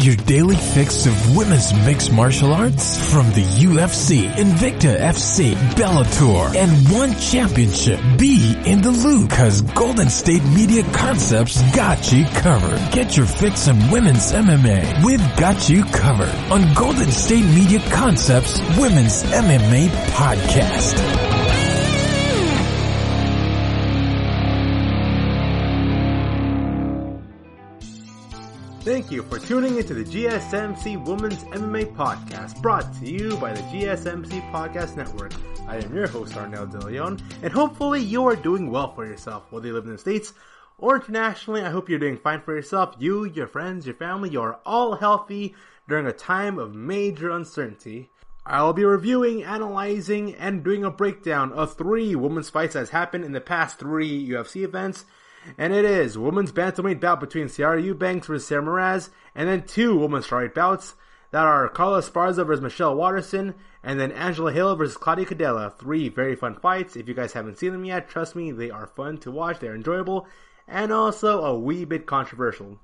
Your daily fix of women's mixed martial arts from the UFC, Invicta FC, Bellator, and one championship. Be in the loop, cause Golden State Media Concepts got you covered. Get your fix on women's MMA with Got You Covered on Golden State Media Concepts Women's MMA Podcast. Thank you for tuning into the GSMC Women's MMA Podcast, brought to you by the GSMC Podcast Network. I am your host, Arnel De Leon, and hopefully you are doing well for yourself, whether you live in the States or internationally. I hope you're doing fine for yourself. You, your friends, your family, you are all healthy during a time of major uncertainty. I'll be reviewing, analyzing, and doing a breakdown of 3 women's fights that has happened in the past 3 UFC events. And it is women's bantamweight bout between Sijara Eubanks versus Sarah Moraz, and then 2 women's straweight bouts that are Carla Esparza versus Michelle Waterson, and then Angela Hill versus Claudia Gadelha. 3 very fun fights. If you guys haven't seen them yet, trust me, they are fun to watch, they're enjoyable, and also a wee bit controversial.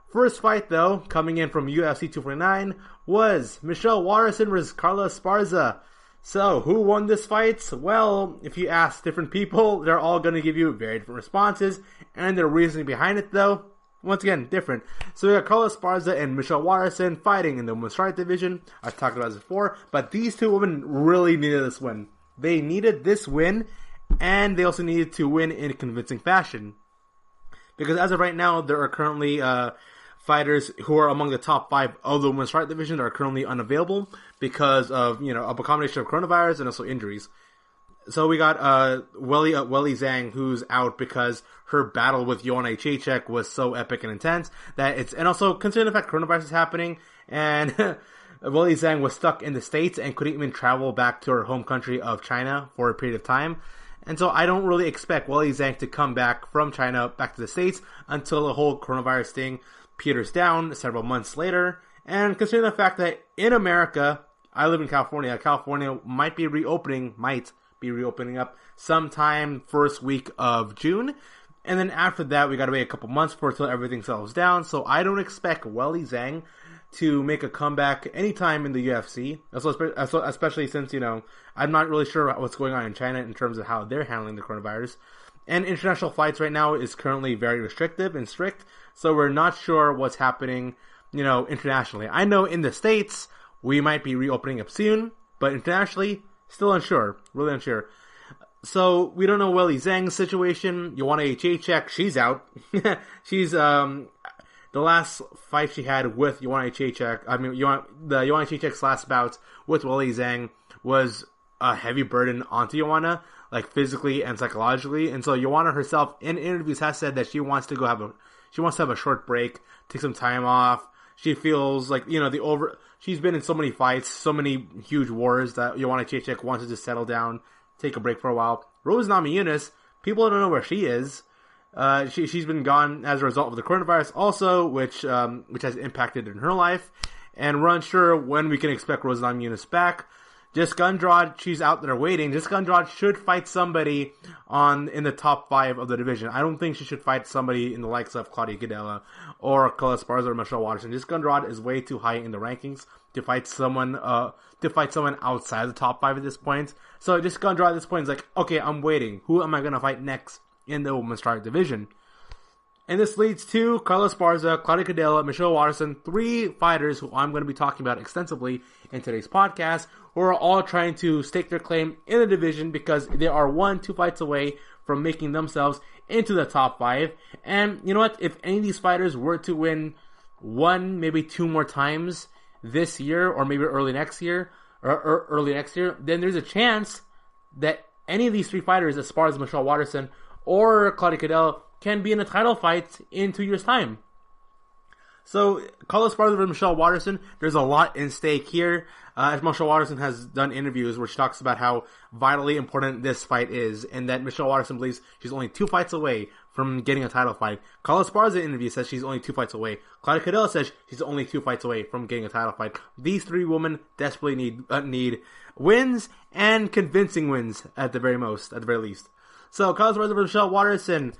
First fight though, coming in from UFC 249, was Michelle Waterson versus Carla Esparza. So, who won this fight? Well, if you ask different people, they're all going to give you very different responses, and their reasoning behind it, though, once again, different. So we got Carla Esparza and Michelle Waterson fighting in the women's straweight division. I've talked about this before, but these 2 women really needed this win. They needed this win, and they also needed to win in a convincing fashion. Because as of right now, there are currently fighters who are among the top 5 of the women's straweight division that are currently unavailable because of, of a combination of coronavirus and also injuries. So we got Weili Zhang, who's out because her battle with Joanna Jędrzejczyk was so epic and intense that and also considering the fact coronavirus is happening, and Weili Zhang was stuck in the States and couldn't even travel back to her home country of China for a period of time. And so I don't really expect Weili Zhang to come back from China back to the States until the whole coronavirus thing peters down several months later. And considering the fact that in America, I live in California, California might be reopening up sometime first week of June. And then after that, we gotta wait a couple months until everything settles down. So I don't expect Weili Zhang to make a comeback anytime in the UFC. Especially since, I'm not really sure what's going on in China in terms of how they're handling the coronavirus. And international flights right now is currently very restrictive and strict. So we're not sure what's happening, internationally. I know in the States, we might be reopening up soon, but internationally, still unsure. Really unsure. So, we don't know Weili Zhang's situation. Joanna Jędrzejczyk, she's out. She's, the last fight she had with Joanna Jędrzejczyk, Joanna Jędrzejczyk's last bout with Weili Zhang was a heavy burden onto Joanna, like physically and psychologically. And so Joanna herself in interviews has said that she wants to have a short break, take some time off. She feels like, she's been in so many fights, so many huge wars that Joanna Jędrzejczyk wants to just settle down, take a break for a while. Rose Namajunas, people don't know where she is. She's been gone as a result of the coronavirus also, which has impacted in her life. And we're unsure when we can expect Rose Namajunas back. Jessica Andrade, she's out there waiting. Jessica Andrade should fight somebody in the top 5 of the division. I don't think she should fight somebody in the likes of Claudia Gadelha or Carla Esparza or Michelle Waterson. Jessica Andrade is way too high in the rankings to fight someone outside the top 5 at this point. So Jessica Andrade at this point is like, okay, I'm waiting. Who am I gonna fight next in the women's straweight division? And this leads to Carla Esparza, Claudia Gadelha, Michelle Waterson, 3 fighters who I'm going to be talking about extensively in today's podcast, who are all trying to stake their claim in the division because they are 1-2 fights away from making themselves into the top 5. And you know what? If any of these fighters were to win 1, maybe 2 more times this year, or maybe early next year, then there's a chance that any of these 3 fighters, Esparza, Michelle Waterson, or Claudia Gadelha, can be in a title fight in 2 years' time. So, Carla Esparza versus Michelle Waterson, there's a lot in stake here. As Michelle Waterson has done interviews where she talks about how vitally important this fight is, and that Michelle Waterson believes she's only 2 fights away from getting a title fight. Carla Esparza interview says she's only 2 fights away. Claudia Gadelha says she's only 2 fights away from getting a title fight. These 3 women desperately need wins, and convincing wins at the very least. So, Carla Esparza versus Michelle Waterson.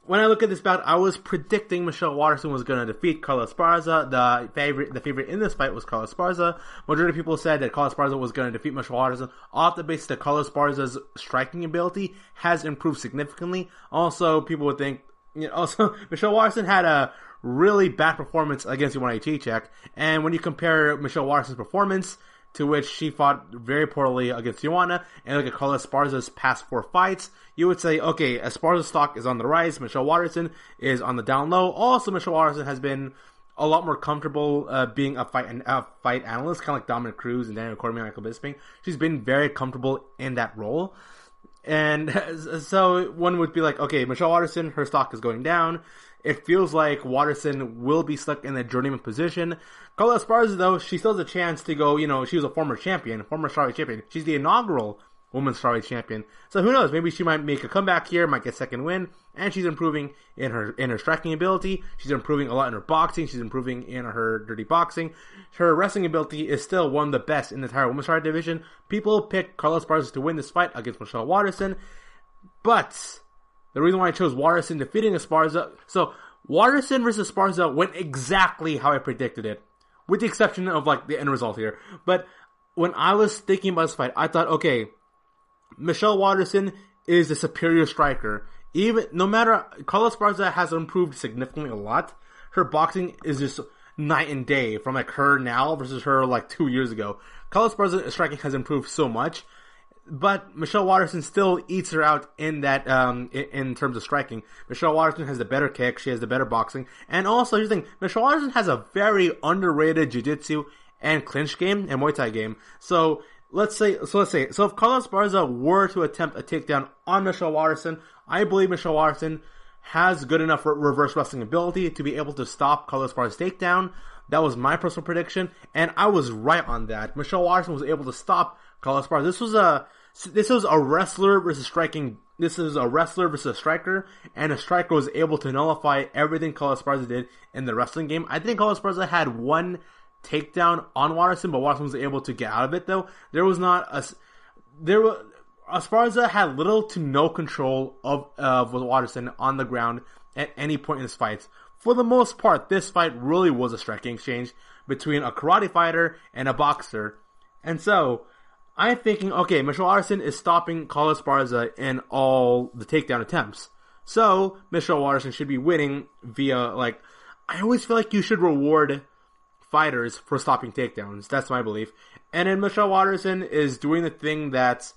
when I look at this bout, I was predicting Michelle Waterson was going to defeat Carla Esparza. The favorite in this fight was Carla Esparza. Majority of people said that Carla Esparza was going to defeat Michelle Waterson off the basis that Carla Esparza's striking ability has improved significantly. Also, people would think, Michelle Waterson had a really bad performance against Joanna Jędrzejczyk, and when you compare Michelle Waterson's performance, to which she fought very poorly against Joanna, and look at Carla Esparza's past 4 fights, you would say, okay, Esparza's stock is on the rise, Michelle Waterson is on the down low. Also, Michelle Waterson has been a lot more comfortable being a fight analyst, kind of like Dominic Cruz and Daniel Cormier and Michael Bisping. She's been very comfortable in that role. And so one would be like, okay, Michelle Waterson, her stock is going down. It feels like Waterson will be stuck in a journeyman position. Carla Esparza, though, she still has a chance to go, she was a former strawweight champion. She's the inaugural women's strawweight champion. So who knows, maybe she might make a comeback here, might get second win, and she's improving in her striking ability. She's improving a lot in her boxing. She's improving in her dirty boxing. Her wrestling ability is still one of the best in the entire women's strawweight division. People picked Carla Esparza to win this fight against Michelle Waterson, but the reason why I chose Waterson defeating Esparza, so Waterson versus Esparza went exactly how I predicted it, with the exception of the end result here. But when I was thinking about this fight, I thought, okay, Michelle Waterson is the superior striker. Carla Esparza has improved significantly a lot. Her boxing is just night and day from her now versus her 2 years ago. Carla Esparza's striking has improved so much. But Michelle Waterson still eats her out in that, in terms of striking. Michelle Waterson has the better kick, she has the better boxing, and also, here's the thing, Michelle Waterson has a very underrated jiu-jitsu and clinch game and Muay Thai game. So if Carla Esparza were to attempt a takedown on Michelle Waterson, I believe Michelle Waterson has good enough reverse wrestling ability to be able to stop Carla Esparza's takedown. That was my personal prediction, and I was right on that. Michelle Waterson was able to stop Carla Esparza. This was a wrestler versus striking. This is a wrestler versus a striker, and a striker was able to nullify everything Carla Esparza did in the wrestling game. I think Carla Esparza had one takedown on Waterson, but Waterson was able to get out of it. Though Esparza had little to no control of Waterson on the ground at any point in this fight. For the most part, this fight really was a striking exchange between a karate fighter and a boxer, and so I'm thinking, okay, Michelle Waterson is stopping Carla Esparza in all the takedown attempts. So, Michelle Waterson should be winning via, I always feel like you should reward fighters for stopping takedowns. That's my belief. And then Michelle Waterson is doing the thing that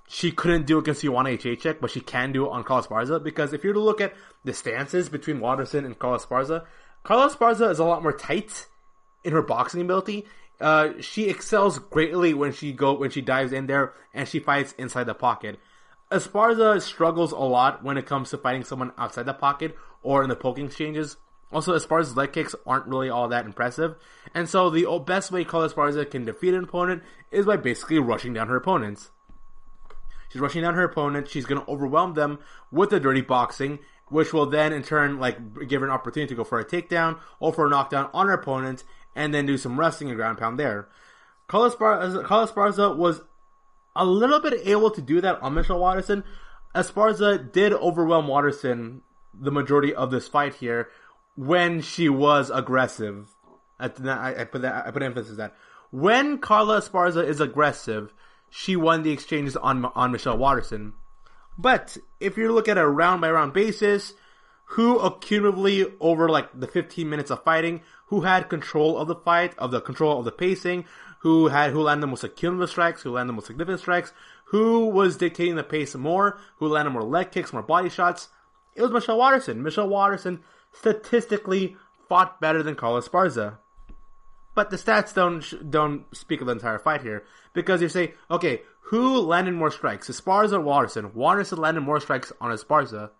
she couldn't do against Joanna Jędrzejczyk, but she can do it on Carla Esparza, because if you were to look at the stances between Waterson and Carla Esparza is a lot more tight in her boxing ability. She excels greatly when she dives in there and she fights inside the pocket. Esparza struggles a lot when it comes to fighting someone outside the pocket or in the poking exchanges. Also, Esparza's leg kicks aren't really all that impressive. And so the best way Carla Esparza can defeat an opponent is by basically rushing down her opponents. She's rushing down her opponent. She's going to overwhelm them with the dirty boxing, which will then in turn give her an opportunity to go for a takedown or for a knockdown on her opponent, and then do some wrestling and ground pound there. Carla Esparza was a little bit able to do that on Michelle Waterson. Esparza did overwhelm Waterson the majority of this fight here when she was aggressive. I put emphasis on that. When Carla Esparza is aggressive, she won the exchanges on Michelle Waterson. But if you look at a round by round basis, who accumulatively over the 15 minutes of fighting, who had control of the fight, control of the pacing, who landed the most cumulative strikes, who landed the most significant strikes, who was dictating the pace more, who landed more leg kicks, more body shots, it was Michelle Waterson. Michelle Waterson statistically fought better than Carla Esparza. But the stats don't speak of the entire fight here, because you say, okay, who landed more strikes, Esparza or Waterson? Waterson landed more strikes on Esparza.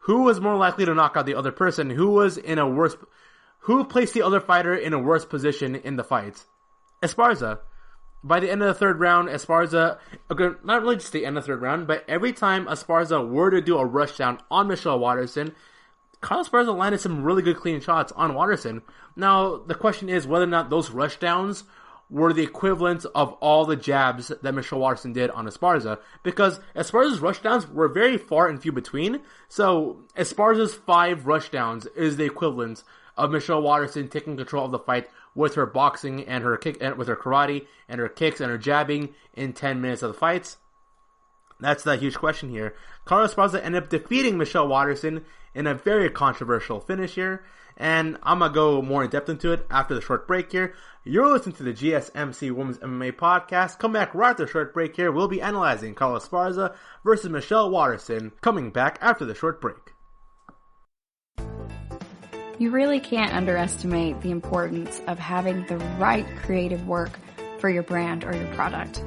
Who was more likely to knock out the other person? Who placed the other fighter in a worse position in the fight? Esparza. By the end of the third round, Esparza, not really just the end of the third round, but every time Esparza were to do a rushdown on Michelle Waterson, Carla Esparza landed some really good clean shots on Waterson. Now, the question is whether or not those rushdowns were the equivalent of all the jabs that Michelle Waterson did on Esparza, because Esparza's rushdowns were very far and few between. So Esparza's 5 rushdowns is the equivalent of Michelle Waterson taking control of the fight with her boxing and her kick, and with her karate and her kicks and her jabbing in 10 minutes of the fights. That's the huge question here. Carla Esparza ended up defeating Michelle Waterson in a very controversial finish here, and I'm going to go more in depth into it after the short break here. You're listening to the GSMC Women's MMA Podcast. Come back right after the short break here. We'll be analyzing Carla Esparza versus Michelle Waterson, coming back after the short break. You really can't underestimate the importance of having the right creative work for your brand or your product.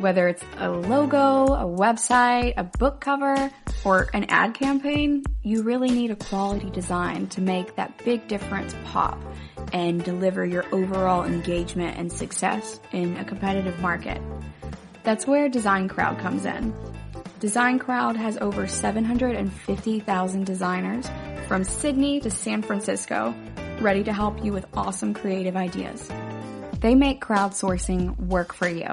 Whether it's a logo, a website, a book cover, or an ad campaign, you really need a quality design to make that big difference pop and deliver your overall engagement and success in a competitive market. That's where Design Crowd comes in. Design Crowd has over 750,000 designers from Sydney to San Francisco, ready to help you with awesome creative ideas. They make crowdsourcing work for you.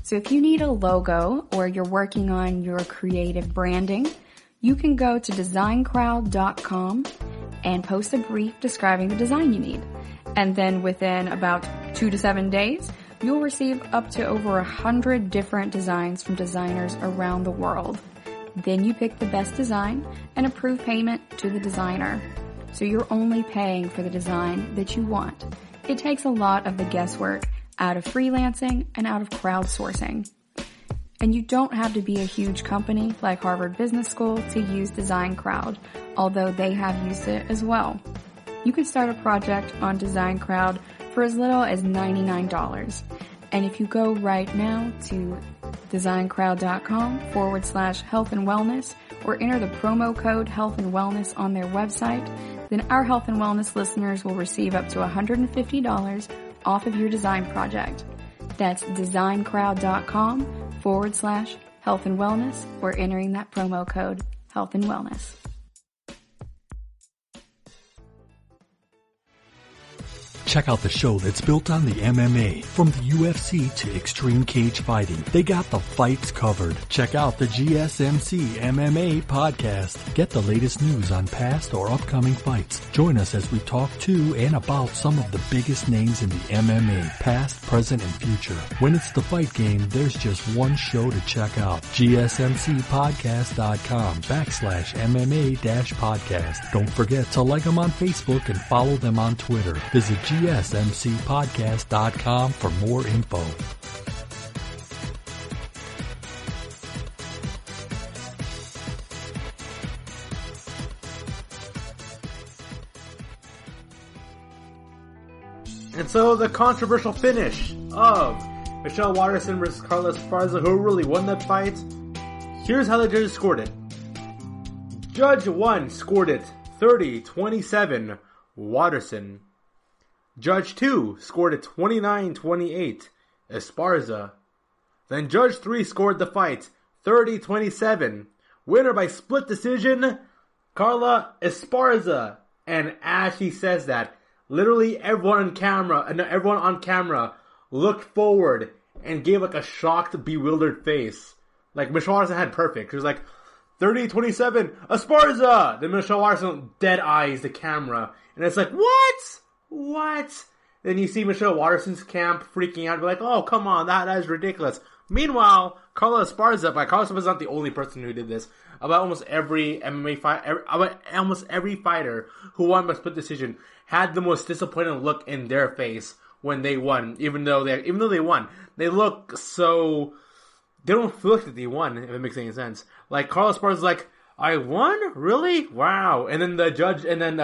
So if you need a logo or you're working on your creative branding, you can go to designcrowd.com and post a brief describing the design you need. And then within about 2 to 7 days, you'll receive up to over 100 different designs from designers around the world. Then you pick the best design and approve payment to the designer. So you're only paying for the design that you want. It takes a lot of the guesswork out of freelancing and out of crowdsourcing. And you don't have to be a huge company like Harvard Business School to use Design Crowd, although they have used it as well. You can start a project on Design Crowd for as little as $99. And if you go right now to designcrowd.com/health and wellness or enter the promo code health and wellness on their website, then our health and wellness listeners will receive up to $150 off of your design project. That's designcrowd.com/health and wellness or entering that promo code health and wellness. Check out the show that's built on the MMA. From the UFC to Extreme Cage Fighting, they got the fights covered. Check out the GSMC MMA podcast. Get the latest news on past or upcoming fights. Join us as we talk to and about some of the biggest names in the MMA, past, present, and future. When it's the fight game, there's just one show to check out. GSMCpodcast.com/MMA-podcast. Don't forget to like them on Facebook and follow them on Twitter. Visit GSMCpodcast.com for more info. And so the controversial finish of Michelle Waterson versus Carla Esparza, who really won that fight. Here's how the judges scored it. Judge 1 scored it 30-27, Waterson. Judge 2 scored it 29-28, Esparza. Then Judge 3 scored the fight 30-27. Winner by split decision, Carla Esparza. And as she says that, literally everyone on camera looked forward and gave like a shocked, bewildered face. Like Michelle Waterson had perfect. She was like, 30-27, Esparza! Then Michelle Waterson dead eyes the camera. And it's like, what? Then you see Michelle Waterson's camp freaking out, be like, oh, come on, that is ridiculous. Meanwhile, Carla Esparza, Carla Esparza is not the only person who did this. About almost every MMA fight, almost every fighter who won by split decision had the most disappointed look in their face when they won. Even though they won, they look so, they don't feel like they won, if it makes any sense. Like Carla Esparza's like, I won? Really? Wow. And then the judge, and then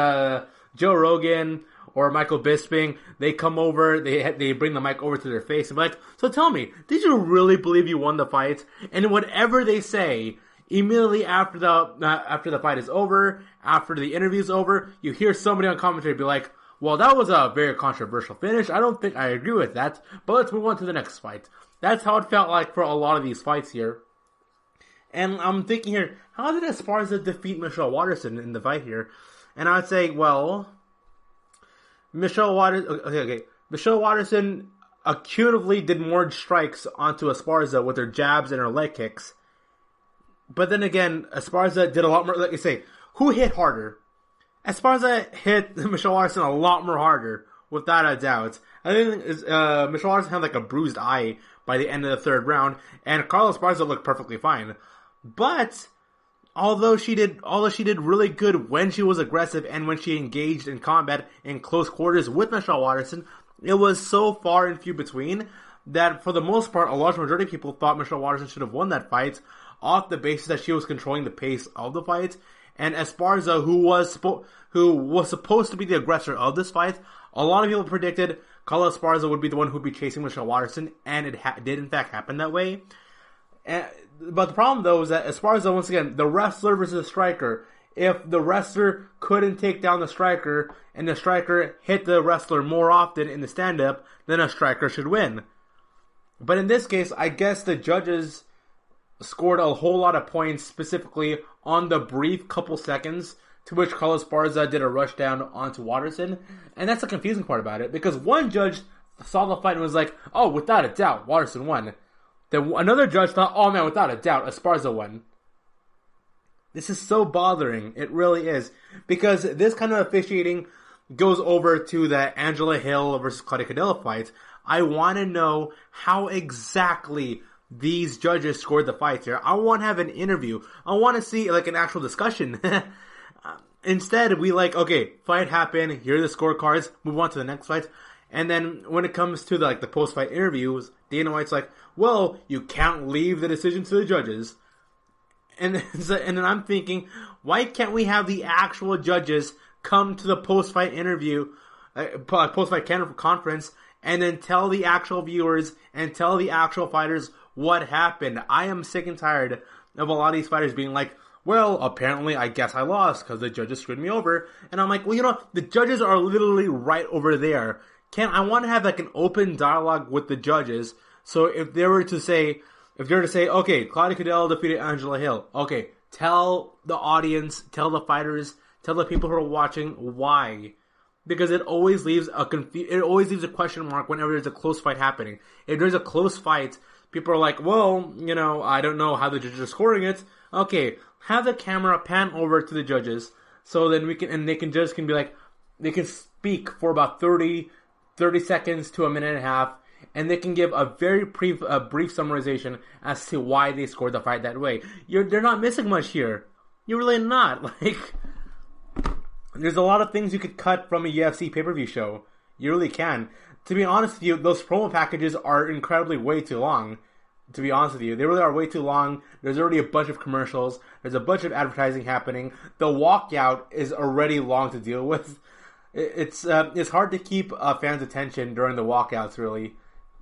Joe Rogan or Michael Bisping, they come over, they bring the mic over to their face and be like, so tell me, did you really believe you won the fight? And whatever they say, immediately after the fight is over, after the interview is over, you hear somebody on commentary be like, well, that was a very controversial finish. I don't think I agree with that, but let's move on to the next fight. That's how it felt like for a lot of these fights here. And I'm thinking here, how did Esparza defeat Michelle Waterson in the fight here? And I would say, well, Michelle Waterson, accumulatively did more strikes onto Esparza with her jabs and her leg kicks. But then again, Esparza did a lot more, like I say, who hit harder? Esparza hit Michelle Waterson a lot more harder, without a doubt. I think Michelle Waterson had like a bruised eye by the end of the third round, and Carla Esparza looked perfectly fine. But although she did really good when she was aggressive and when she engaged in combat in close quarters with Michelle Waterson, it was so far and few between that for the most part, a large majority of people thought Michelle Waterson should have won that fight off the basis that she was controlling the pace of the fight. And Esparza, who was supposed to be the aggressor of this fight, a lot of people predicted Carla Esparza would be the one who would be chasing Michelle Waterson, and it did in fact happen that way. But the problem, though, is that Esparza, once again, the wrestler versus the striker. If the wrestler couldn't take down the striker, and the striker hit the wrestler more often in the stand-up, then a striker should win. But in this case, I guess the judges scored a whole lot of points, specifically on the brief couple seconds to which Carla Esparza did a rush down onto Waterson. And that's the confusing part about it, because one judge saw the fight and was like, oh, without a doubt, Waterson won. Then another judge thought, oh man, without a doubt, Esparza won. This is so bothering. It really is. Because this kind of officiating goes over to the Angela Hill versus Claudia Gadelha fight. I want to know how exactly these judges scored the fights here. I want to have an interview. I want to see like an actual discussion. Instead, we okay, fight happened, here are the scorecards, move on to the next fight. And then when it comes to the post-fight interviews, Dana White's like, well, you can't leave the decision to the judges. And then I'm thinking, why can't we have the actual judges come to the post-fight interview, post-fight conference, and then tell the actual viewers and tell the actual fighters what happened? I am sick and tired of a lot of these fighters being like, well, apparently I guess I lost because the judges screwed me over. And I'm like, well, the judges are literally right over there. I want to have an open dialogue with the judges. So if they were to say, okay, Claudia Gadelha defeated Angela Hill. Okay, tell the audience, tell the fighters, tell the people who are watching why. Because it always leaves a question mark whenever there's a close fight happening. If there's a close fight, people are like, well, I don't know how the judges are scoring it. Okay, have the camera pan over to the judges, so then judges can be like, they can speak for about 30 seconds to a minute and a half, and they can give a very brief summarization as to why they scored the fight that way. They're not missing much here. You're really not. There's a lot of things you could cut from a UFC pay-per-view show. You really can. To be honest with you, those promo packages are incredibly way too long. To be honest with you, they really are way too long. There's already a bunch of commercials. There's a bunch of advertising happening. The walkout is already long to deal with. It's hard to keep fans' attention during the walkouts, really.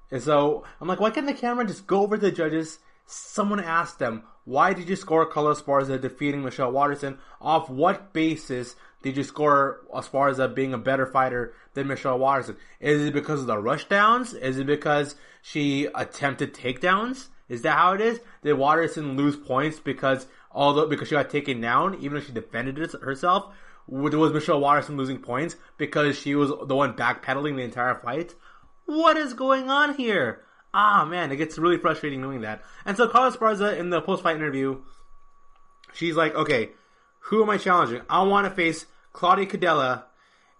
And so, I'm like, why can't the camera just go over to the judges? Someone ask them, why did you score Carla Esparza defeating Michelle Waterson? Off what basis did you score Esparza being a better fighter than Michelle Waterson? Is it because of the rushdowns? Is it because she attempted takedowns? Is that how it is? Did Waterson lose points because she got taken down, even though she defended it herself? Was Michelle Waterson losing points because she was the one backpedaling the entire fight? What is going on here? Man, it gets really frustrating knowing that. And so Carla Esparza, in the post-fight interview, she's like, okay, who am I challenging? I want to face Claudia Gadelha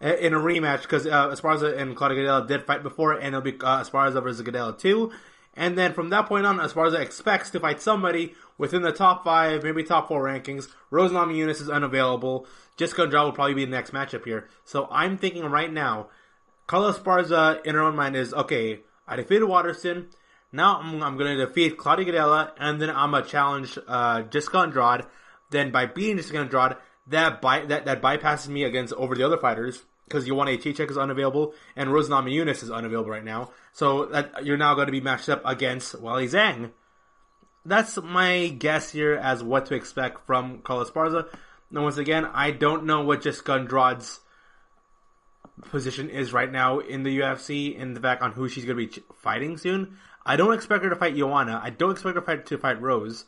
in a rematch, because Esparza and Claudia Gadelha did fight before, and it'll be Esparza versus Gadelha 2. And then from that point on, Esparza expects to fight somebody within the top 5, maybe top 4 rankings. Rose Namajunas is unavailable. Jessica Andrade will probably be the next matchup here. So I'm thinking right now, Carla Esparza in her own mind is, okay, I defeated Waterson. Now I'm going to defeat Claudia Gadelha, and then I'm going to challenge Jessica Andrade. Then by beating Jessica Andrade, that bypasses me over the other fighters, because Joanna Jędrzejczyk is unavailable, and Rose Namajunas is unavailable right now. So that you're now going to be matched up against Weili Zhang. That's my guess here as what to expect from Carla Esparza. And once again, I don't know what Jessica Andrade's position is right now in the UFC, in the fact on who she's going to be fighting soon. I don't expect her to fight Joanna. I don't expect her to fight Rose.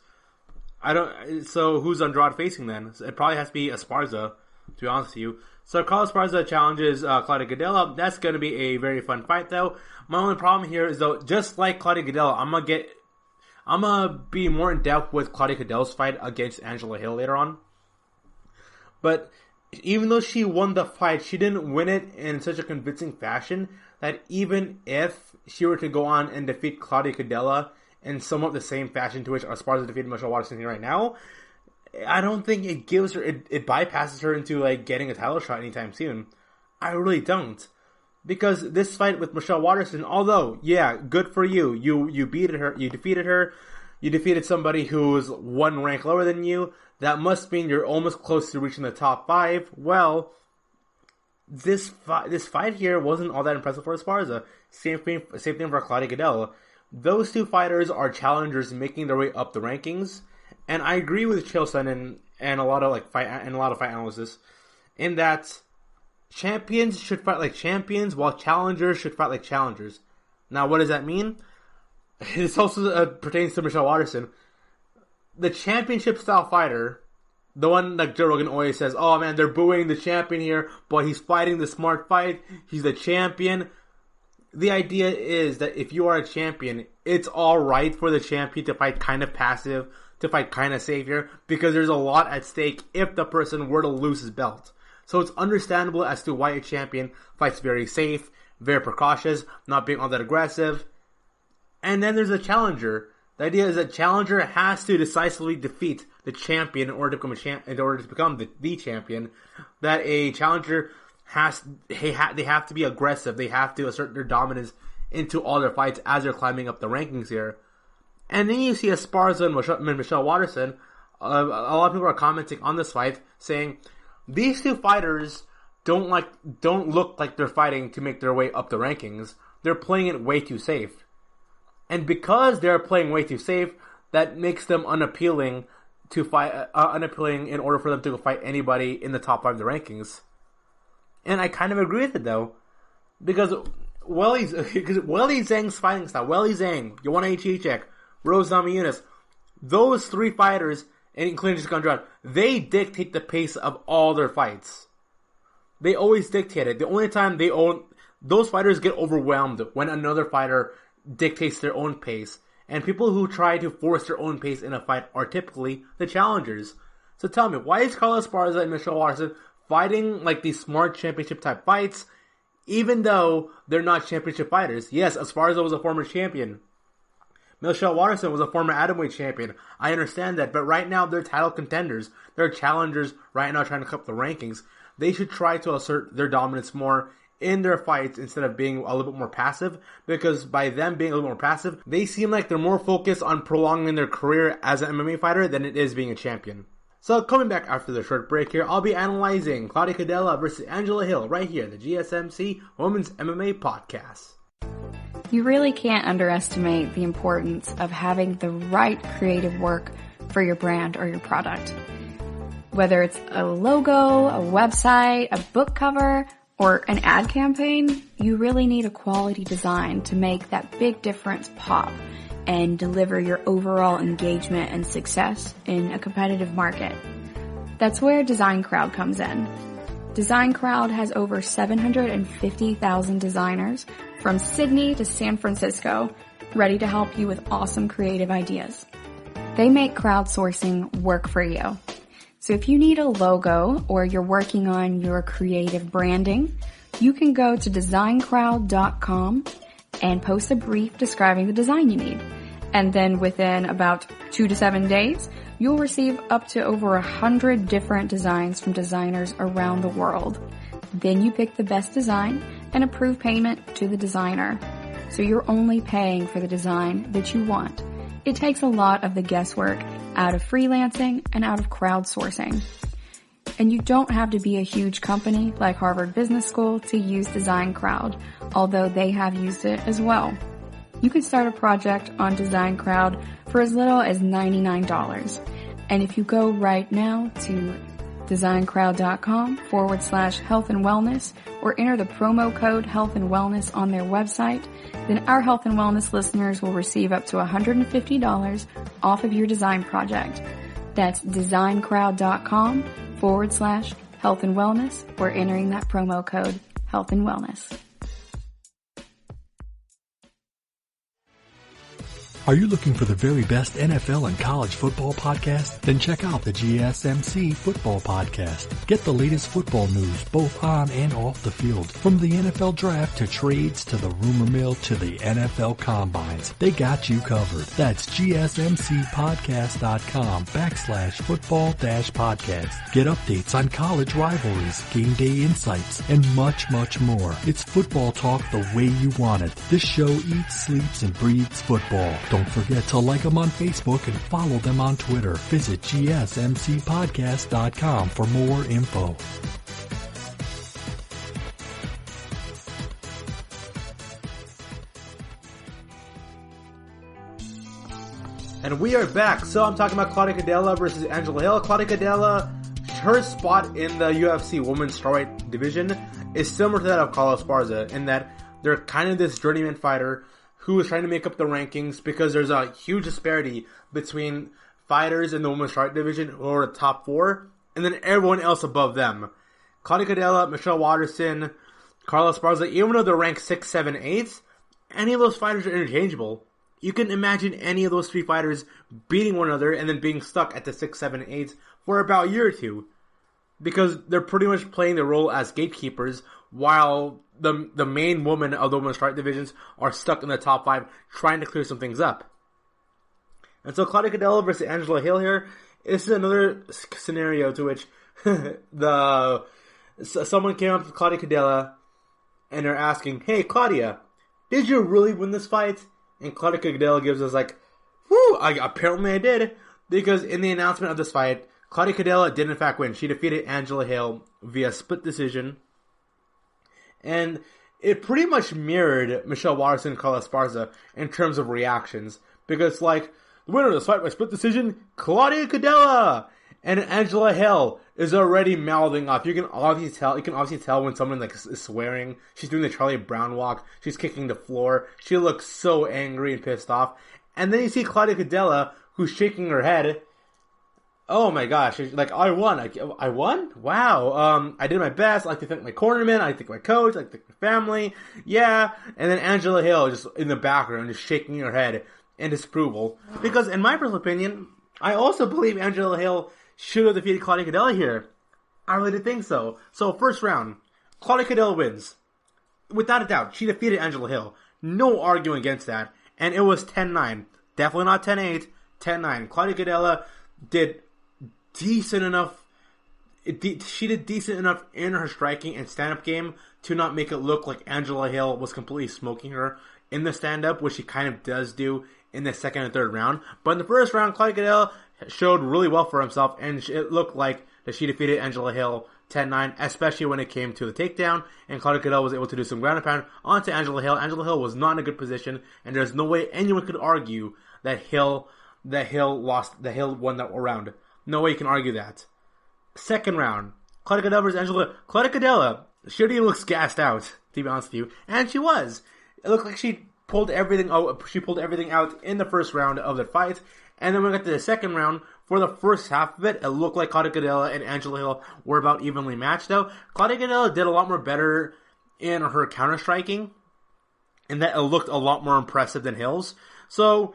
So who's Andrade facing then? It probably has to be Esparza. to be honest with you. So Carla Esparza challenges Claudia Gadelha. That's going to be a very fun fight, though. My only problem here is, though, just like Claudia Gadelha, I'm gonna be more in depth with Claudia Gadelha's fight against Angela Hill later on. But even though she won the fight, she didn't win it in such a convincing fashion that even if she were to go on and defeat Claudia Gadelha in somewhat the same fashion to which Esparza defeated Michelle Waterson here right now, I don't think it gives her, it bypasses her into like getting a title shot anytime soon. I really don't. Because this fight with Michelle Waterson, although, yeah, good for you. You beat her, you defeated her, you defeated somebody who's one rank lower than you. That must mean you're almost close to reaching the top 5. Well, this fight here wasn't all that impressive for Esparza. Same thing for Claudia Gadelha. Those two fighters are challengers making their way up the rankings. And I agree with Chael and a lot of fight analysis in that champions should fight like champions, while challengers should fight like challengers. Now, what does that mean? This also pertains to Michelle Waterson. The championship-style fighter, the one like Joe Rogan always says, oh man, they're booing the champion here, but he's fighting the smart fight, he's the champion. The idea is that if you are a champion, it's alright for the champion to fight kind of passive, to fight kind of savior, because there's a lot at stake if the person were to lose his belt. So it's understandable as to why a champion fights very safe, very precautious, not being all that aggressive. And then there's a challenger. The idea is that challenger has to decisively defeat the champion in order to become the champion. That a challenger they have to be aggressive. They have to assert their dominance into all their fights as they're climbing up the rankings here. And then you see Esparza and Michelle Waterson. A lot of people are commenting on this fight, saying these two fighters don't look like they're fighting to make their way up the rankings. They're playing it way too safe. And because they're playing way too safe, that makes them unappealing in order for them to go fight anybody in the top 5 of the rankings. And I kind of agree with it though, because Weili Zhang's fighting style, Weili Zhang, Joanna Jędrzejczyk, Rose Namajunas, those 3 fighters, including Jessica Andrade, they dictate the pace of all their fights. They always dictate it. The only time those fighters get overwhelmed when another fighter dictates their own pace. And people who try to force their own pace in a fight are typically the challengers. So tell me, why is Carla Esparza and Michelle Waterson fighting like these smart championship type fights, even though they're not championship fighters? Yes, Esparza was a former champion. Michelle Waterson was a former atomweight champion. I understand that, but right now they're title contenders. They're challengers right now trying to cut the rankings. They should try to assert their dominance more in their fights instead of being a little bit more passive, because by them being a little more passive, they seem like they're more focused on prolonging their career as an MMA fighter than it is being a champion. So coming back after the short break here, I'll be analyzing Claudia Gadelha versus Angela Hill right here, the GSMC Women's MMA Podcast. You really can't underestimate the importance of having the right creative work for your brand or your product. Whether it's a logo, a website, a book cover, or an ad campaign, you really need a quality design to make that big difference pop and deliver your overall engagement and success in a competitive market. That's where Design Crowd comes in. Design Crowd has over 750,000 designers from Sydney to San Francisco ready to help you with awesome creative ideas. They make crowdsourcing work for you. So if you need a logo or you're working on your creative branding, you can go to designcrowd.com and post a brief describing the design you need. And then within about 2 to 7 days, you'll receive up to over 100 different designs from designers around the world. Then you pick the best design and approve payment to the designer. So you're only paying for the design that you want. It takes a lot of the guesswork out of freelancing and out of crowdsourcing. And you don't have to be a huge company like Harvard Business School to use Design Crowd, although they have used it as well. You can start a project on Design Crowd for as little as $99. And if you go right now to designcrowd.com/health and wellness or enter the promo code health and wellness on their website, then our health and wellness listeners will receive up to $150 off of your design project. That's designcrowd.com/health health and wellness, or entering that promo code health and wellness. Are you looking for the very best NFL and college football podcast? Then check out the GSMC Football Podcast. Get the latest football news both on and off the field. From the NFL Draft to trades to the rumor mill to the NFL Combines. They got you covered. That's GSMCpodcast.com/football-podcast. Get updates on college rivalries, game day insights, and much, much more. It's football talk the way you want it. This show eats, sleeps, and breathes football. Don't forget to like them on Facebook and follow them on Twitter. Visit GSMCpodcast.com for more info. And we are back. So I'm talking about Claudia Gadelha versus Angela Hill. Claudia Gadelha, her spot in the UFC women's straweight division is similar to that of Carla Esparza in that they're kind of this journeyman fighter who is trying to make up the rankings because there's a huge disparity between fighters in the women's straweight division who are the top 4 and then everyone else above them. Claudia Gadelha, Michelle Waterson, Carla Esparza, even though they're ranked 6, 7, 8, any of those fighters are interchangeable. You can imagine any of those 3 fighters beating one another and then being stuck at the 6, 7, 8 for about a year or two. Because they're pretty much playing the role as gatekeepers while the main women of the women's straweight divisions are stuck in the top 5 trying to clear some things up. And so Claudia Gadelha versus Angela Hill here, this is another scenario to which someone came up to Claudia Gadelha and they're asking, "Hey Claudia, did you really win this fight?" And Claudia Gadelha gives us like, "Whew, apparently I did." Because in the announcement of this fight, Claudia Gadelha did in fact win. She defeated Angela Hill via split decision. And it pretty much mirrored Michelle Waterson and Carla Esparza in terms of reactions. Because, like, the winner of this fight by split decision, Claudia Gadelha! And Angela Hill is already mouthing off. You can obviously tell when someone, like, is swearing. She's doing the Charlie Brown walk. She's kicking the floor. She looks so angry and pissed off. And then you see Claudia Gadelha, who's shaking her head. Oh my gosh, like, I won. I won? Wow. I did my best. I like to thank my cornerman. I like to thank my coach. I like to thank my family. Yeah. And then Angela Hill just in the background, just shaking her head in disapproval. Because in my personal opinion, I also believe Angela Hill should have defeated Claudia Gadelha here. I really did think so. So first round, Claudia Gadelha wins. Without a doubt, she defeated Angela Hill. No arguing against that. And it was 10-9. Definitely not 10-8. 10-9. Claudia Gadelha did decent enough. She did decent enough in her striking and stand-up game to not make it look like Angela Hill was completely smoking her in the stand-up, which she kind of does do in the second and third round. But in the first round, Claudia Gadelha showed really well for himself, and it looked like that she defeated Angela Hill 10-9, especially when it came to the takedown, and Claudia Gadelha was able to do some ground and pound onto Angela Hill. Angela Hill was not in a good position, and there's no way anyone could argue that Hill won that round. No way you can argue that. Second round, Claudia Gadelha versus Angela. Claudia Gadelha, she already looks gassed out, to be honest with you, and she was. It looked like she pulled everything out. She pulled everything out in the first round of the fight, and then when we got to the second round, for the first half of it, it looked like Claudia Gadelha and Angela Hill were about evenly matched. Though Claudia Gadelha did a lot more better in her counter striking, and that it looked a lot more impressive than Hill's. So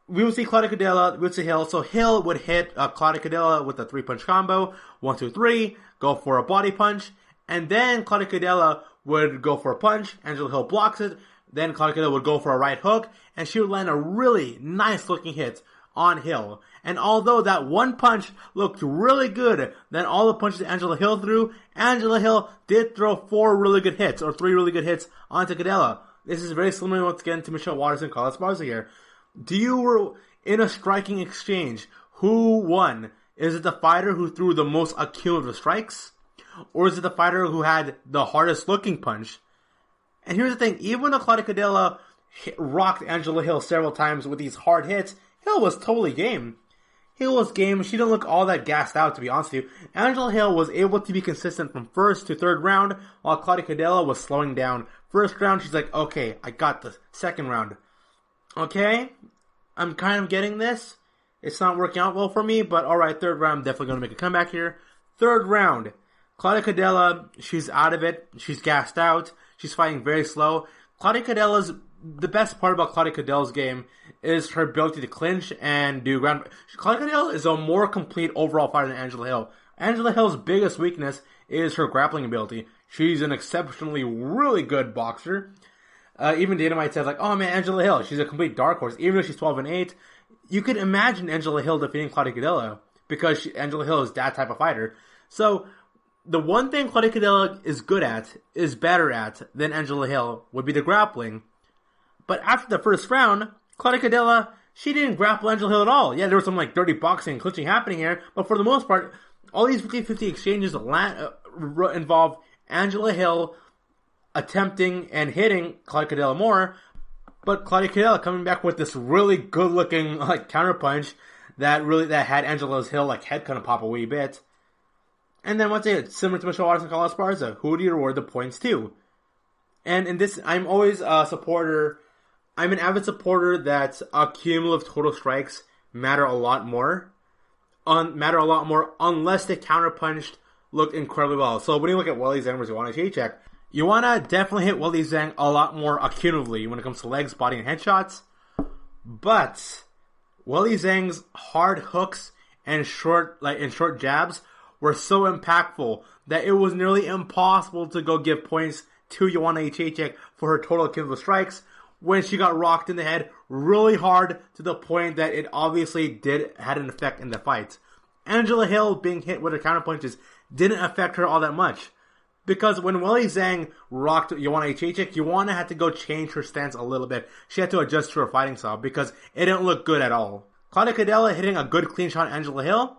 we would see Claudia Gadelha, we would see Hill. So Hill would hit Claudia Gadelha with a 3-punch combo, 1, 2, 3, go for a body punch, and then Claudia Gadelha would go for a punch, Angela Hill blocks it, then Claudia Gadelha would go for a right hook, and she would land a really nice looking hit on Hill. And although that one punch looked really good than all the punches Angela Hill threw, Angela Hill did throw 3 really good hits onto Gadelha. This is very similar once again to Michelle Waterson and Carla Esparza here. Do you were in a striking exchange? Who won? Is it the fighter who threw the most cumulative strikes? Or is it the fighter who had the hardest looking punch? And here's the thing, even though Claudia Gadelha rocked Angela Hill several times with these hard hits, Hill was totally game. Hill was game. She didn't look all that gassed out, to be honest with you. Angela Hill was able to be consistent from first to third round, while Claudia Gadelha was slowing down. First round, she's like, okay, I got the second round. Okay, I'm kind of getting this. It's not working out well for me, but alright, third round, I'm definitely going to make a comeback here. Third round, Claudia Gadelha, she's out of it. She's gassed out. She's fighting very slow. The best part about Claudia Gadelha's game is her ability to clinch and do ground. Claudia Gadelha is a more complete overall fighter than Angela Hill. Angela Hill's biggest weakness is her grappling ability. She's an exceptionally really good boxer. Even Dana White says, like, oh man, Angela Hill, she's a complete dark horse. Even though she's 12-8, you could imagine Angela Hill defeating Claudia Gadelha because Angela Hill is that type of fighter. So, the one thing Claudia Gadelha is better at than Angela Hill would be the grappling. But after the first round, Claudia Gadelha, she didn't grapple Angela Hill at all. Yeah, there was some like dirty boxing and clinching happening here, but for the most part, all these 50-50 exchanges involve Angela Hill attempting and hitting Claudia Gadelha more, but Claudia Gadelha coming back with this really good-looking like counterpunch that had Angela Hill like head kind of pop a wee bit. And then once again, similar to Michelle Waterson and Carla Esparza, who do you reward the points to? And in this, I'm always a supporter. I'm an avid supporter that cumulative total strikes matter a lot more. Unless the counterpunched looked incredibly well. So when you look at Weili Zhang versus Joanna Jacek, you want to definitely hit Weili Zhang a lot more cumulatively when it comes to legs, body, and headshots. But Weili Zhang's hard hooks and short jabs were so impactful that it was nearly impossible to go give points to Joanna Jacek for her total cumulative strikes when she got rocked in the head really hard to the point that it obviously had an effect in the fight. Angela Hill being hit with her counterpunches didn't affect her all that much. Because when Weili Zhang rocked Joanna Jacek, Joanna had to go change her stance a little bit. She had to adjust to her fighting style because it didn't look good at all. Claudia Gadelha hitting a good clean shot on Angela Hill.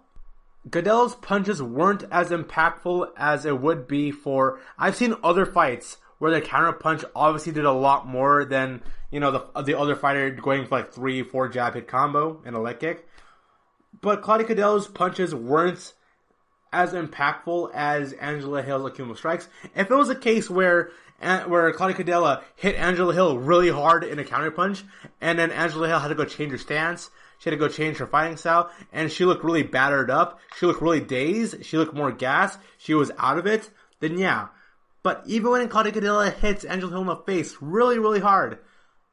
Gadelha's punches weren't as impactful as it would be for... I've seen other fights where the counterpunch obviously did a lot more than, the other fighter going for like 3-4 jab hit combo and a leg kick. But Claudia Gadelha's punches weren't as impactful as Angela Hill's cumulative strikes. If it was a case where Claudia Gadelha hit Angela Hill really hard in a counterpunch, and then Angela Hill had to go change her stance, she had to go change her fighting style, and she looked really battered up, she looked really dazed, she looked more gassed, she was out of it, then yeah. But even when Claudia Gadelha hits Angela Hill in the face really, really hard,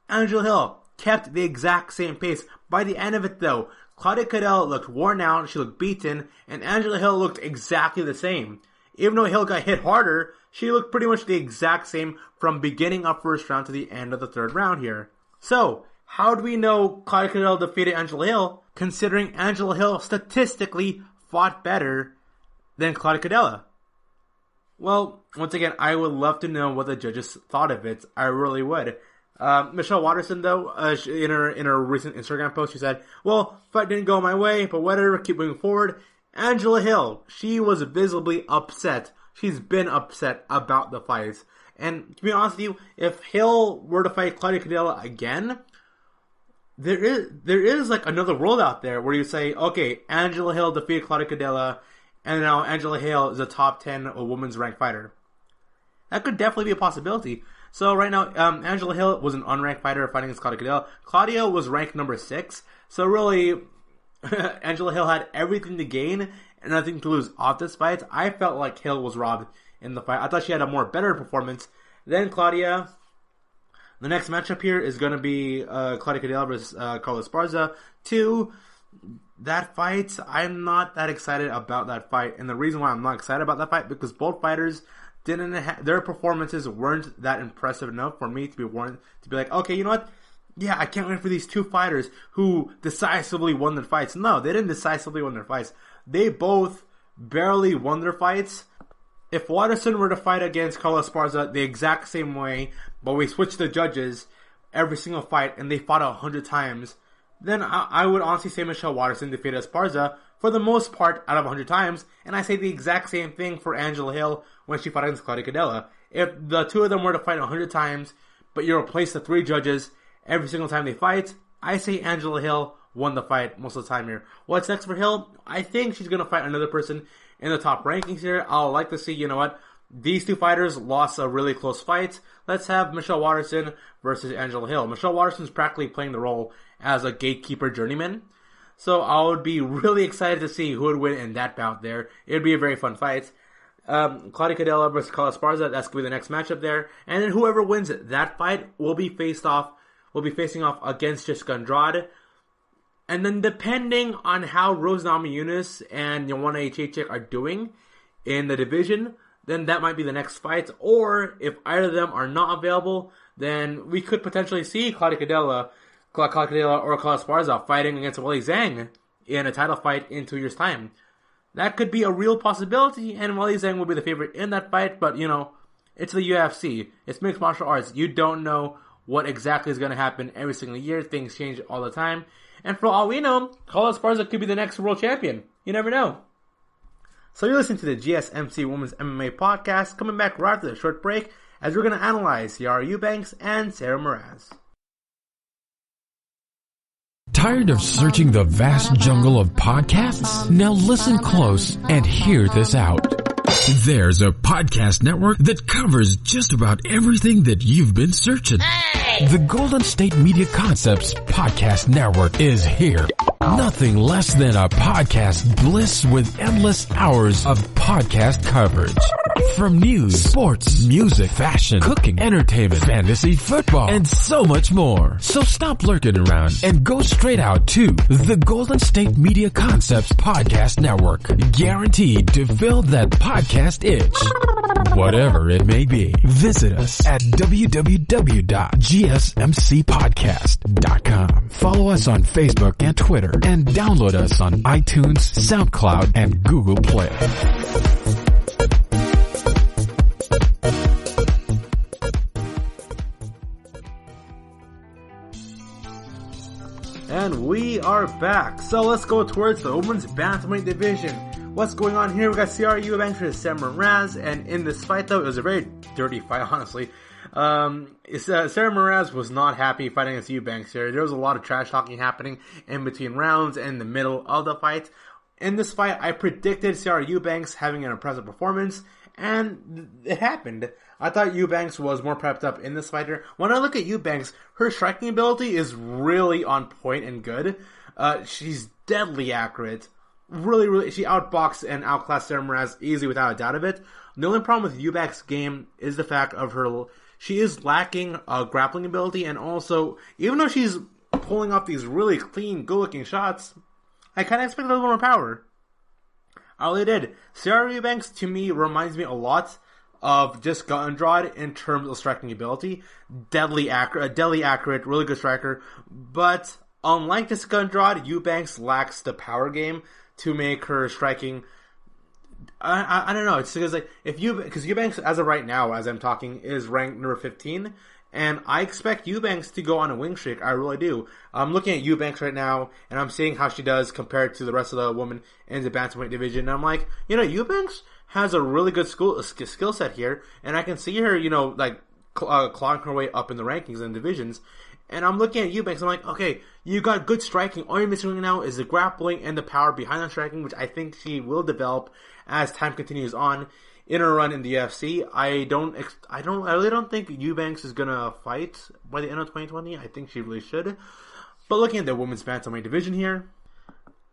Angela Hill kept the exact same pace. By the end of it though, Claudia Gadelha looked worn out, she looked beaten, and Angela Hill looked exactly the same. Even though Hill got hit harder, she looked pretty much the exact same from beginning of first round to the end of the third round here. So, how do we know Claudia Gadelha defeated Angela Hill, considering Angela Hill statistically fought better than Claudia Gadelha? Well, once again, I would love to know what the judges thought of it. I really would. Michelle Waterson, though, in her recent Instagram post, she said, well, fight didn't go my way, but whatever, keep moving forward. Angela Hill, she was visibly upset. She's been upset about the fights. And to be honest with you, if Hill were to fight Claudia Gadelha again, there is like another world out there where you say, okay, Angela Hill defeated Claudia Gadelha, and now Angela Hill is a top 10 women's ranked fighter. That could definitely be a possibility. So right now, Angela Hill was an unranked fighter fighting against Claudia Gadelha. Claudia was ranked number 6. So really, Angela Hill had everything to gain and nothing to lose off this fight. I felt like Hill was robbed in the fight. I thought she had a better performance than Claudia. The next matchup here is going to be Claudia Gadelha versus Carla Esparza. That fight, I'm not that excited about that fight. And the reason why I'm not excited about that fight, because both fighters their performances weren't that impressive enough for me to be like, okay, you know what? Yeah, I can't wait for these two fighters who decisively won their fights. No, they didn't decisively win their fights. They both barely won their fights. If Waterson were to fight against Carla Esparza the exact same way, but we switched the judges every single fight and they fought 100 times, then I would honestly say Michelle Waterson defeated Esparza for the most part out of 100 times, and I say the exact same thing for Angela Hill when she fought against Claudia Gadelha. If the two of them were to fight 100 times, but you replace the 3 judges every single time they fight, I say Angela Hill won the fight most of the time here. What's next for Hill? I think she's going to fight another person in the top rankings here. I'll like to see, you know what, these two fighters lost a really close fight. Let's have Michelle Waterson versus Angela Hill. Michelle Waterson's practically playing the role as a gatekeeper journeyman. So I would be really excited to see who would win in that bout there. It would be a very fun fight. Claudia Gadelha versus Carla Esparza, that's going to be the next matchup there. And then whoever wins that fight will be facing off against Jessica Andrade. And then depending on how Rose Namajunas and Joanna Jędrzejczyk are doing in the division, then that might be the next fight. Or if either of them are not available, then we could potentially see Claudia Gadelha or Carla Esparza fighting against Weili Zhang in a title fight in 2 years' time. That could be a real possibility, and Weili Zhang will be the favorite in that fight, but, it's the UFC. It's mixed martial arts. You don't know what exactly is going to happen every single year. Things change all the time. And for all we know, Carla Esparza could be the next world champion. You never know. So you're listening to the GSMC Women's MMA Podcast, coming back right after the short break, as we're going to analyze Sijara Eubanks and Sarah Moraz. Tired of searching the vast jungle of podcasts? Now listen close and hear this out. There's a podcast network that covers just about everything that you've been searching. The Golden State Media Concepts Podcast Network is here. Nothing less than a podcast bliss with endless hours of podcast coverage. From news, sports, music, fashion, cooking, entertainment, fantasy, football, and so much more. So stop lurking around and go straight out to the Golden State Media Concepts Podcast Network. Guaranteed to fill that podcast itch. Whatever it may be. Visit us at www.gsmcpodcast.com. Follow us on Facebook and Twitter, and download us on iTunes, SoundCloud, and Google Play. And we are back. So let's go towards the women's bantamweight division. What's going on here? We got Sijara Eubanks versus Sarah Moraz, and in this fight, though, it was a very dirty fight, honestly. Sarah Moraz was not happy fighting against Eubanks here. There was a lot of trash talking happening in between rounds and in the middle of the fight. In this fight, I predicted Sijara Eubanks having an impressive performance, and it happened. I thought Eubanks was more prepped up in this fighter. When I look at Eubanks, her striking ability is really on point and good. She's deadly accurate. Really, she outboxed and outclassed Sarah Moraz easily without a doubt of it. The only problem with Eubanks' game is the fact of she is lacking grappling ability, and also, even though she's pulling off these really clean, good-looking shots, I kind of expected a little more power. I really did. Sijara Eubanks, to me, reminds me a lot of Jessica Andrade in terms of striking ability. Deadly accurate, really good striker. But unlike Jessica Andrade, Eubanks lacks the power game to make her striking. I don't know. It's because because Eubanks, as of right now, as I'm talking, is ranked number 15, and I expect Eubanks to go on a win streak. I really do. I'm looking at Eubanks right now, and I'm seeing how she does compared to the rest of the women in the bantamweight division. And I'm like, Eubanks has a really good skill set here, and I can see her, clawing her way up in the rankings and divisions. And I'm looking at Eubanks, I'm like, okay, you got good striking. All you're missing right now is the grappling and the power behind the striking, which I think she will develop as time continues on in her run in the UFC. I really don't think Eubanks is gonna fight by the end of 2020. I think she really should. But looking at the women's bantamweight division here,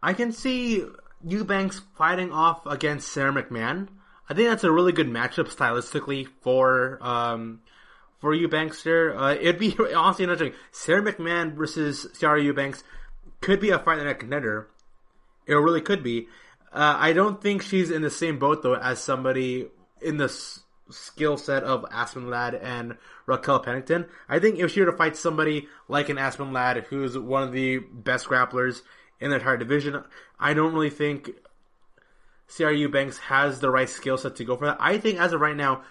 I can see Eubanks fighting off against Sarah McMahon. I think that's a really good matchup stylistically for Eubanks here. It'd be honestly interesting. Sarah McMahon versus Sijara Eubanks could be a fight night contender. It really could be. I don't think she's in the same boat, though, as somebody in the skill set of Aspen Ladd and Raquel Pennington. I think if she were to fight somebody like an Aspen Ladd, who's one of the best grapplers in the entire division, I don't really think Sijara Eubanks has the right skill set to go for that. I think as of right now,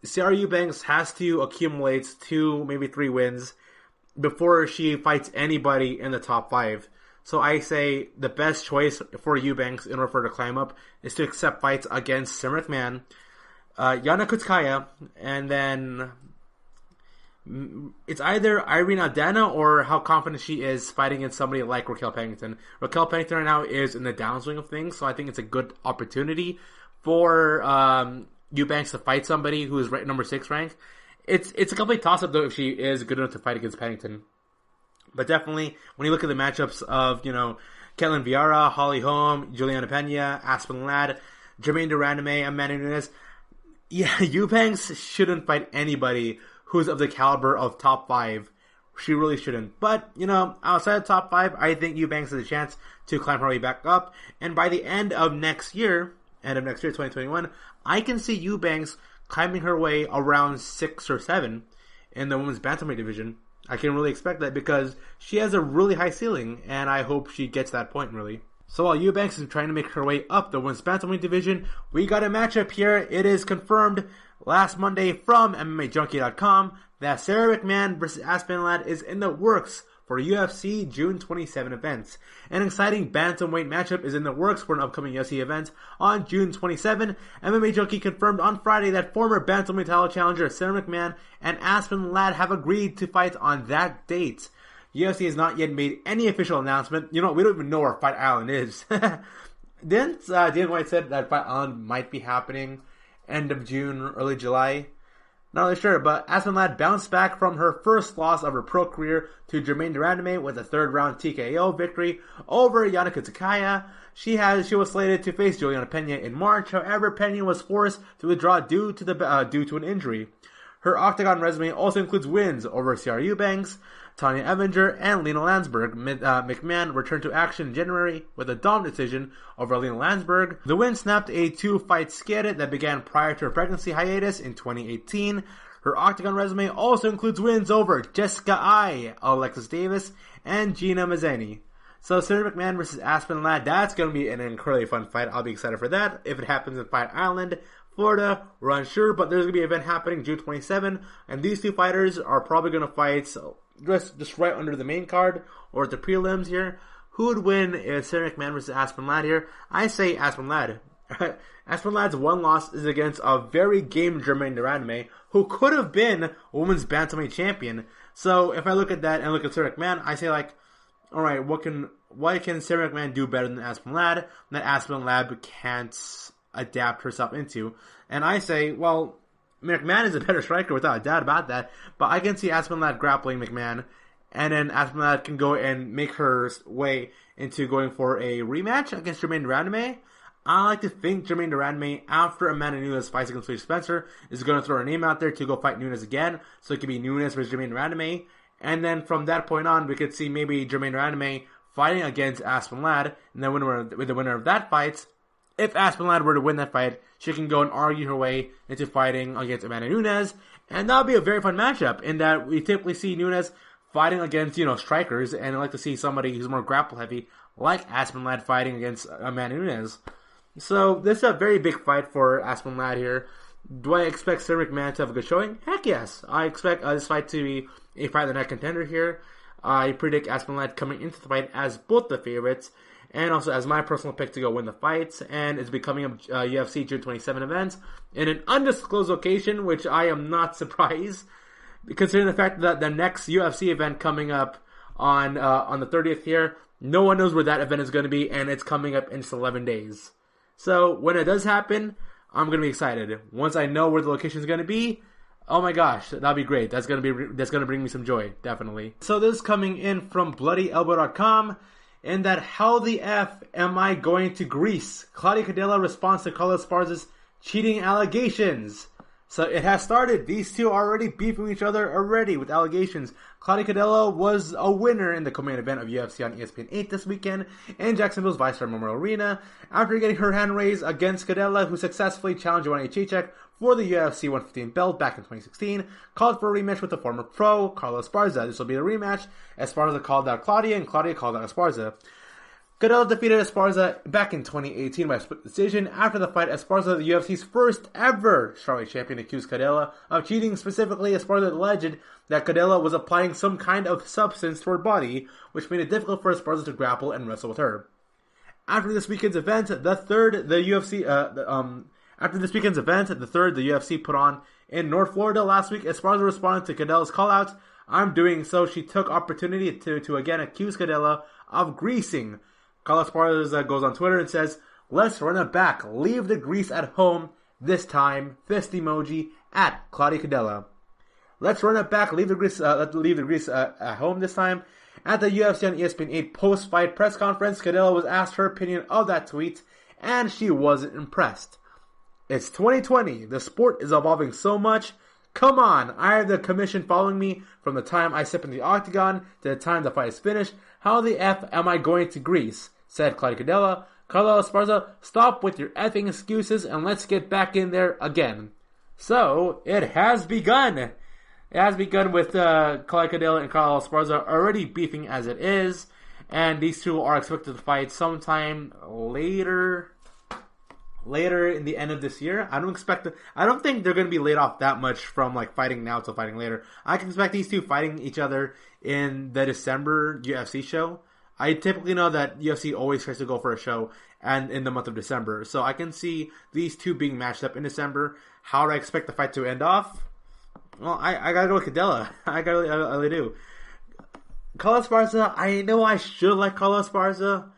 Sijara Eubanks has to accumulate 2, maybe 3 wins before she fights anybody in the top 5. So I say the best choice for Eubanks in order for her to climb up is to accept fights against Sarah McMahon, Yana Kutskaya, and then it's either Irene Aldana or how confident she is fighting against somebody like Raquel Pennington. Raquel Pennington right now is in the downswing of things, so I think it's a good opportunity for Eubanks to fight somebody who is number 6 ranked. It's a complete toss-up, though, if she is good enough to fight against Pennington. But definitely, when you look at the matchups of, Ketlin Vieira, Holly Holm, Juliana Pena, Aspen Ladd, Jermaine Durandame, Amanda Nunes, Yeah, Eubanks shouldn't fight anybody who's of the caliber of top 5. She really shouldn't. But, outside of top 5, I think Eubanks has a chance to climb her way back up. And by the end of next year, 2021, I can see Eubanks climbing her way around 6 or 7 in the women's bantamweight division. I can really expect that because she has a really high ceiling, and I hope she gets that point, really. So while Eubanks is trying to make her way up the women's bantamweight division, we got a matchup here. It is confirmed last Monday from MMAJunkie.com that Sara McMann versus Aspen Ladd is in the works for UFC June 27 events. An exciting bantamweight matchup is in the works for an upcoming UFC event on June 27. MMA Junkie confirmed on Friday that former bantamweight title challenger Sara McMann and Aspen Ladd have agreed to fight on that date. UFC has not yet made any official announcement. We don't even know where Fight Island is. Didn't Dan White said that Fight Island might be happening end of June, early July? Not really sure, but Aspen Ladd bounced back from her first loss of her pro career to Germaine de Randamie with a third-round TKO victory over Yannicka Takaya. She was slated to face Juliana Pena in March. However, Pena was forced to withdraw due to an injury. Her octagon resume also includes wins over Sijara Eubanks, Tanya Evinger, and Lena Landsberg. McMahon returned to action in January with a dominant decision over Lena Landsberg. The win snapped a 2-fight skid that began prior to her pregnancy hiatus in 2018. Her octagon resume also includes wins over Jessica Ai, Alexis Davis, and Gina Mazzani. So Sara McMann versus Aspen Ladd, that's going to be an incredibly fun fight. I'll be excited for that. If it happens in Fight Island, Florida, we're unsure, but there's going to be an event happening June 27, and these two fighters are probably going to fight just right under the main card, or the prelims here. Who would win if Sara McMann versus Aspen Ladd here? I say Aspen Ladd. Aspen Ladd's one loss is against a very game Germaine de Randamie, who could have been a women's bantamweight champion. So if I look at that and look at Sara McMann, I say alright, what can Sara McMann do better than Aspen Ladd that Aspen Ladd can't adapt herself into? And I say, well, McMahon is a better striker without a doubt about that, but I can see Aspen Ladd grappling McMahon, and then Aspen Ladd can go and make her way into going for a rematch against Germaine de Randamie. I like to think Germaine de Randamie, after Amanda Nunes fights against Paige Spencer, is going to throw her name out there to go fight Nunes again, so it could be Nunes versus Germaine de Randamie, and then from that point on, we could see maybe Germaine de Randamie fighting against Aspen Ladd, and then with the winner of that fight, if Aspen Ladd were to win that fight, she can go and argue her way into fighting against Amanda Nunes, and that would be a very fun matchup, in that we typically see Nunes fighting against, strikers, and I like to see somebody who's more grapple-heavy, like Aspen Ladd fighting against Amanda Nunes. So, this is a very big fight for Aspen Ladd here. Do I expect Sara McMann to have a good showing? Heck yes. I expect this fight to be a fight of the night contender here. I predict Aspen Ladd coming into the fight as both the favorites, and also as my personal pick to go win the fight, and it's becoming a UFC June 27 event in an undisclosed location, which I am not surprised, considering the fact that the next UFC event coming up on the 30th here, no one knows where that event is going to be, and it's coming up in just 11 days. So when it does happen, I'm going to be excited. Once I know where the location is going to be, oh my gosh, that'll be great. That's going to bring me some joy, definitely. So this is coming in from BloodyElbow.com. And that, how the F am I going to Greece? Claudia Gadelha responds to Carla Esparza's cheating allegations. So it has started. These two are already beefing each other already with allegations. Claudia Gadelha was a winner in the co-main event of UFC on ESPN 8 this weekend in Jacksonville's Vice Memorial Arena after getting her hand raised against Gadelha, who successfully challenged Joanna Jędrzejczyk for the UFC 115 belt back in 2016, called for a rematch with the former pro, Carla Esparza. This will be the rematch. Esparza called out Claudia, and Claudia called out Esparza. Gadelha defeated Esparza back in 2018 by split decision. After the fight, Esparza, the UFC's first ever straweight champion, accused Gadelha of cheating. Specifically, Esparza alleged that Gadelha was applying some kind of substance to her body, which made it difficult for Esparza to grapple and wrestle with her. After this weekend's event, the third the UFC put on in North Florida last week, Esparza responded to Gadelha's call-out. I'm doing so. She took opportunity to again accuse Gadelha of greasing. Carla Esparza goes on Twitter and says, "Let's run it back. Leave the grease at home this time." Fist emoji at Claudia Gadelha. Let's run it back. Leave the grease at home this time. At the UFC on ESPN 8 post-fight press conference, Gadelha was asked her opinion of that tweet, and she wasn't impressed. It's 2020. The sport is evolving so much. Come on, I have the commission following me from the time I step in the octagon to the time the fight is finished. How the F am I going to Greece? Said Claudia Gadelha. Carla Esparza, stop with your effing excuses and let's get back in there again. So, it has begun. It has begun with Claudia Gadelha and Carla Esparza already beefing as it is. And these two are expected to fight sometime later in the end of this year. I don't think they're going to be laid off that much from like fighting now to fighting later. I can expect these two fighting each other in the December UFC show. I typically know that UFC always tries to go for a show and in the month of December. So I can see these two being matched up in December. How do I expect the fight to end off? Well, I gotta go with Gadelha. I really do. Carla Esparza, I know I should like Carla Esparza,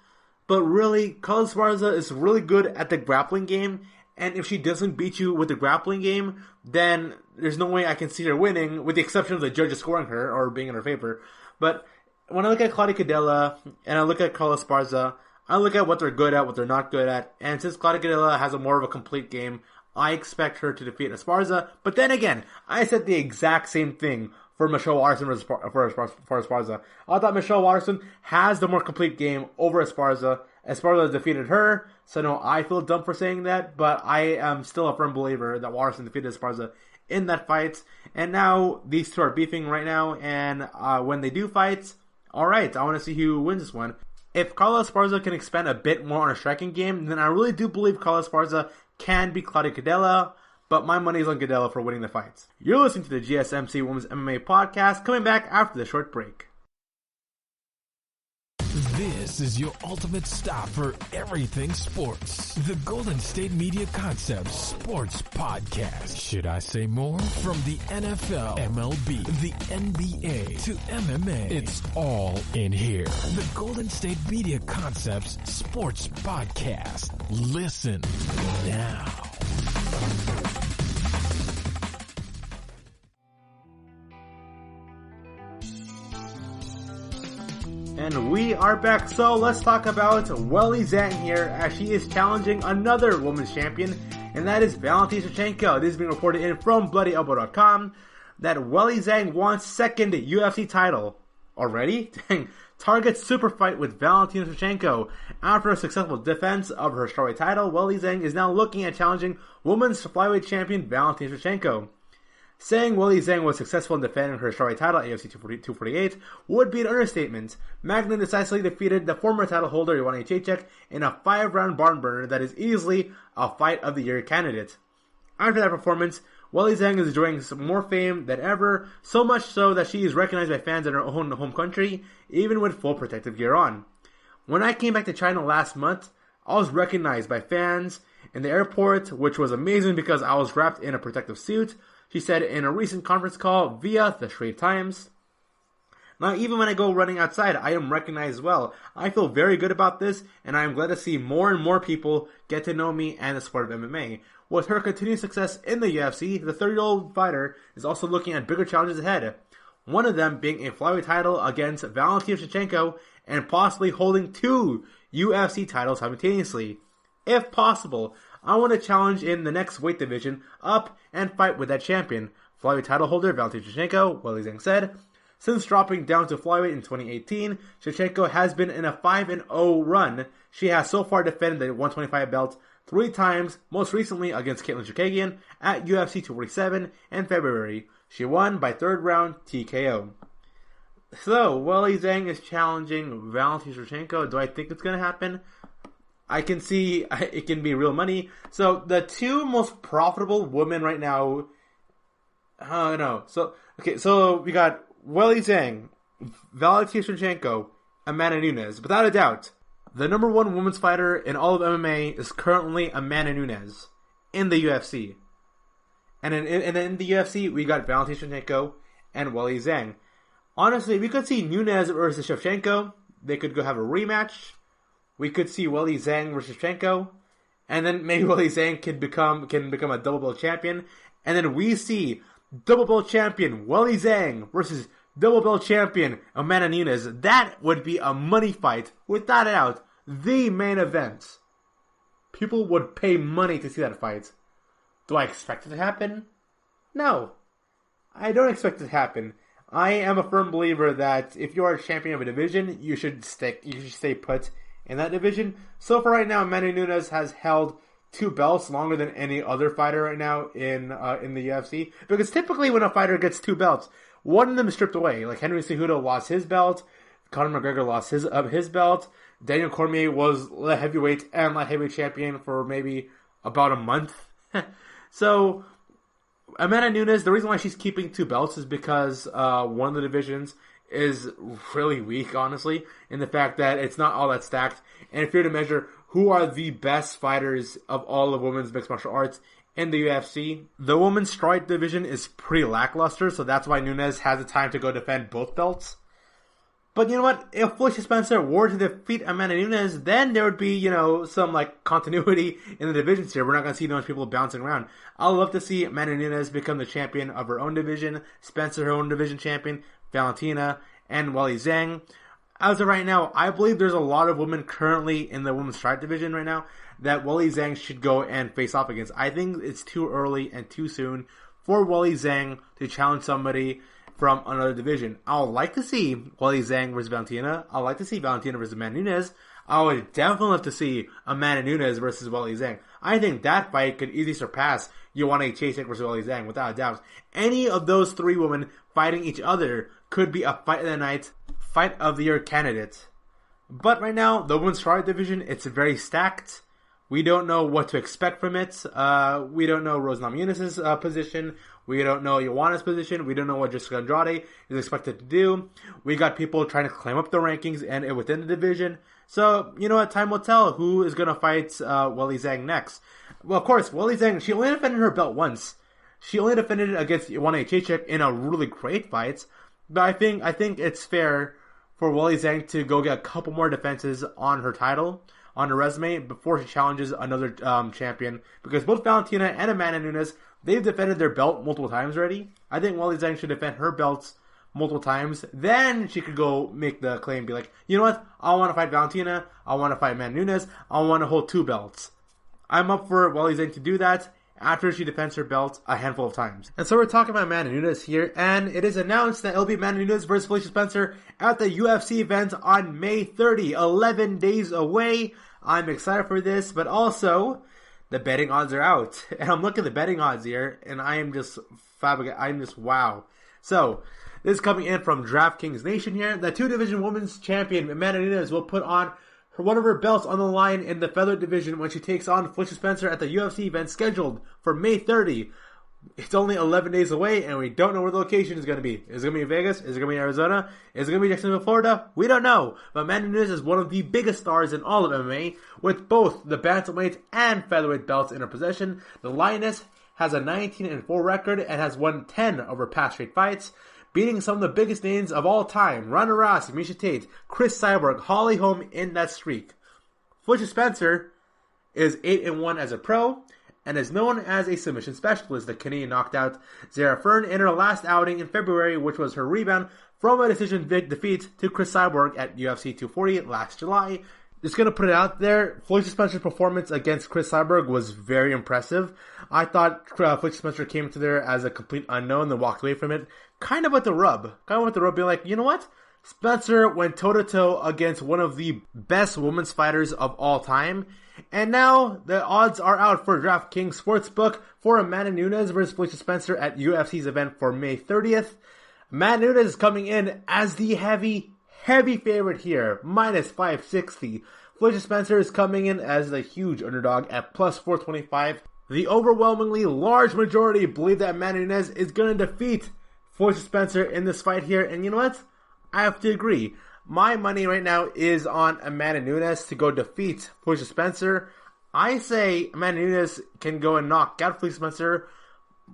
but really, Carla Esparza is really good at the grappling game, and if she doesn't beat you with the grappling game, then there's no way I can see her winning, with the exception of the judges scoring her, or being in her favor. But when I look at Claudia Gadelha, and I look at Carla Esparza, I look at what they're good at, what they're not good at, and since Claudia Gadelha has a more of a complete game, I expect her to defeat Esparza. But then again, I said the exact same thing for Michelle Waterson for Esparza. I thought Michelle Waterson has the more complete game over Esparza. Esparza defeated her, so no, I feel dumb for saying that, but I am still a firm believer that Waterson defeated Esparza in that fight. And now, these two are beefing right now, and when they do fight, alright, I want to see who wins this one. If Carla Esparza can expand a bit more on her striking game, then I really do believe Carla Esparza can beat Claudia Gadelha, but my money is on Gadelha for winning the fights. You're listening to the GSMC Women's MMA Podcast, coming back after the short break. This is your ultimate stop for everything sports. The Golden State Media Concepts Sports Podcast. Should I say more? From the NFL, MLB, the NBA to MMA, it's all in here. The Golden State Media Concepts Sports Podcast. Listen now. And we are back, so let's talk about Weili Zhang here, as she is challenging another women's champion, and that is Valentina Janko. This is being reported in from BloodyElbow.com that Weili Zhang wants second UFC title. Already? Dang. Targets super fight with Valentina Janko. After a successful defense of her straweight title, Weili Zhang is now looking at challenging women's flyweight champion Valentina Janko. Saying Weili Zhang was successful in defending her straweight title at UFC 248 would be an understatement. Magnum decisively defeated the former title holder Joanna Jędrzejczyk in a 5-round barn burner that is easily a Fight of the Year candidate. After that performance, Weili Zhang is enjoying more fame than ever, so much so that she is recognized by fans in her own home country, even with full protective gear on. When I came back to China last month, I was recognized by fans in the airport, which was amazing because I was wrapped in a protective suit, she said in a recent conference call via the Straits Times. Now, even when I go running outside, I am recognized as well. I feel very good about this, and I am glad to see more and more people get to know me and the sport of MMA. With her continued success in the UFC, the 30-year-old fighter is also looking at bigger challenges ahead. One of them being a flyweight title against Valentina Janko and possibly holding 2 UFC titles simultaneously. If possible, I want to challenge in the next weight division up and fight with that champion. Flyweight title holder Valentina Janko, Weili Zhang said. Since dropping down to flyweight in 2018, Janko has been in a 5-0 run. She has so far defended the 125 belt 3 times, most recently against Caitlin Chookagian at UFC 247 in February. She won by 3rd round TKO. So, Weili Zhang is challenging Valentina Janko. Do I think it's going to happen? I can see it can be real money. So, the 2 most profitable women right now... no. So we got Weili Zhang, Valentina Janko, Amanda Nunes. Without a doubt, the number 1 women's fighter in all of MMA is currently Amanda Nunes in the UFC. And in the UFC, we got Valentina Janko and Weili Zhang. Honestly, we could see Nunes versus Shevchenko. They could go have a rematch. We could see Weili Zhang versus Shevchenko. And then maybe Weili Zhang can become a double belt champion. And then we see double belt champion Weili Zhang versus double belt champion Amanda Nunes. That would be a money fight, without a doubt. The main event. People would pay money to see that fight. Do I expect it to happen? No. I don't expect it to happen. I am a firm believer that if you are a champion of a division, you should stay put in that division. So for right now, Amanda Nunes has held 2 belts longer than any other fighter right now in the UFC. Because typically when a fighter gets 2 belts, one of them is stripped away. Like Henry Cejudo lost his belt, Conor McGregor lost his belt, Daniel Cormier was light heavyweight and light heavyweight champion for maybe about a month. So Amanda Nunes, the reason why she's keeping 2 belts is because one of the divisions is really weak, honestly, in the fact that it's not all that stacked. And if you're to measure who are the best fighters of all of women's mixed martial arts in the UFC, the women's strawweight division is pretty lackluster, so that's why Nunes has the time to go defend both belts. But you know what? If Felicia Spencer were to defeat Amanda Nunes, then there would be, some continuity in the divisions here. We're not going to see those people bouncing around. I'd love to see Amanda Nunes become the champion of her own division, Spencer her own division champion, Valentina, and Weili Zhang. As of right now, I believe there's a lot of women currently in the women's strawweight division right now that Weili Zhang should go and face off against. I think it's too early and too soon for Weili Zhang to challenge somebody from another division. I would like to see Weili Zhang versus Valentina. I would like to see Valentina versus Amanda Nunes. I would definitely love to see Amanda Nunes versus Weili Zhang. I think that fight could easily surpass Joanna Jędrzejczyk versus Weili Zhang, without a doubt. Any of those 3 women fighting each other could be a fight of the night, fight of the year candidate. But right now, the women's strawweight division, it's very stacked. We don't know what to expect from it. We don't know Rose Namajunas' position. We don't know Joanna's position. We don't know what Jessica Andrade is expected to do. We got people trying to climb up the rankings and within the division. So, you know what? Time will tell who is going to fight Weili Zhang next. Well, of course, Weili Zhang, she only defended her belt once. She only defended it against Joanna Jędrzejczyk in a really great fight. But I think it's fair for Weili Zhang to go get a couple more defenses on her title, on her resume, before she challenges another champion. Because both Valentina and Amanda Nunes, they've defended their belt multiple times already. I think Weili Zhang should defend her belts multiple times. Then she could go make the claim, be like, you know what? I want to fight Valentina. I want to fight Amanda Nunes. I want to hold 2 belts. I'm up for Weili Zhang to do that after she defends her belt a handful of times. And so we're talking about Amanda Nunes here, and it is announced that it'll be Amanda Nunes versus Felicia Spencer at the UFC event on May 30, 11 days away. I'm excited for this, but also the betting odds are out. And I'm looking at the betting odds here, and I am just wow. So, this is coming in from DraftKings Nation here. The 2-division women's champion, Amanda Nunes, will put on one of her belts on the line in the featherweight division when she takes on Felicia Spencer at the UFC event scheduled for May 30. It's only 11 days away, and we don't know where the location is going to be. Is it going to be in Vegas? Is it going to be in Arizona? Is it going to be Jacksonville, Florida? We don't know. But Amanda Nunes is one of the biggest stars in all of MMA, with both the bantamweight and featherweight belts in her possession. The Lioness has a 19-4 record and has won 10 of her past straight fights, beating some of the biggest names of all time: Ronda Rousey, Miesha Tate, Chris Cyborg, Holly Holm in that streak. Felicia Spencer is 8-1 as a pro, and is known as a submission specialist. The Canadian knocked out Zara Fern in her last outing in February, which was her rebound from a decision defeat to Chris Cyborg at UFC 240 last July. Just going to put it out there, Felicia Spencer's performance against Chris Cyborg was very impressive. I thought Felicia Spencer came to there as a complete unknown and walked away from it kind of with the rub. Being like, you know what? Spencer went toe-to-toe against one of the best women's fighters of all time. And now the odds are out for DraftKings Sportsbook for Amanda Nunes versus Felicia Spencer at UFC's event for May 30th. Amanda Nunes is coming in as the heavy favorite here, minus 560. Felicia Spencer is coming in as the huge underdog at plus 425. The overwhelmingly large majority believe that Amanda Nunes is going to defeat Felicia Spencer in this fight here. And you know what? I have to agree. My money right now is on Amanda Nunes to go defeat Felicia Spencer. I say Amanda Nunes can go and knock out Felicia Spencer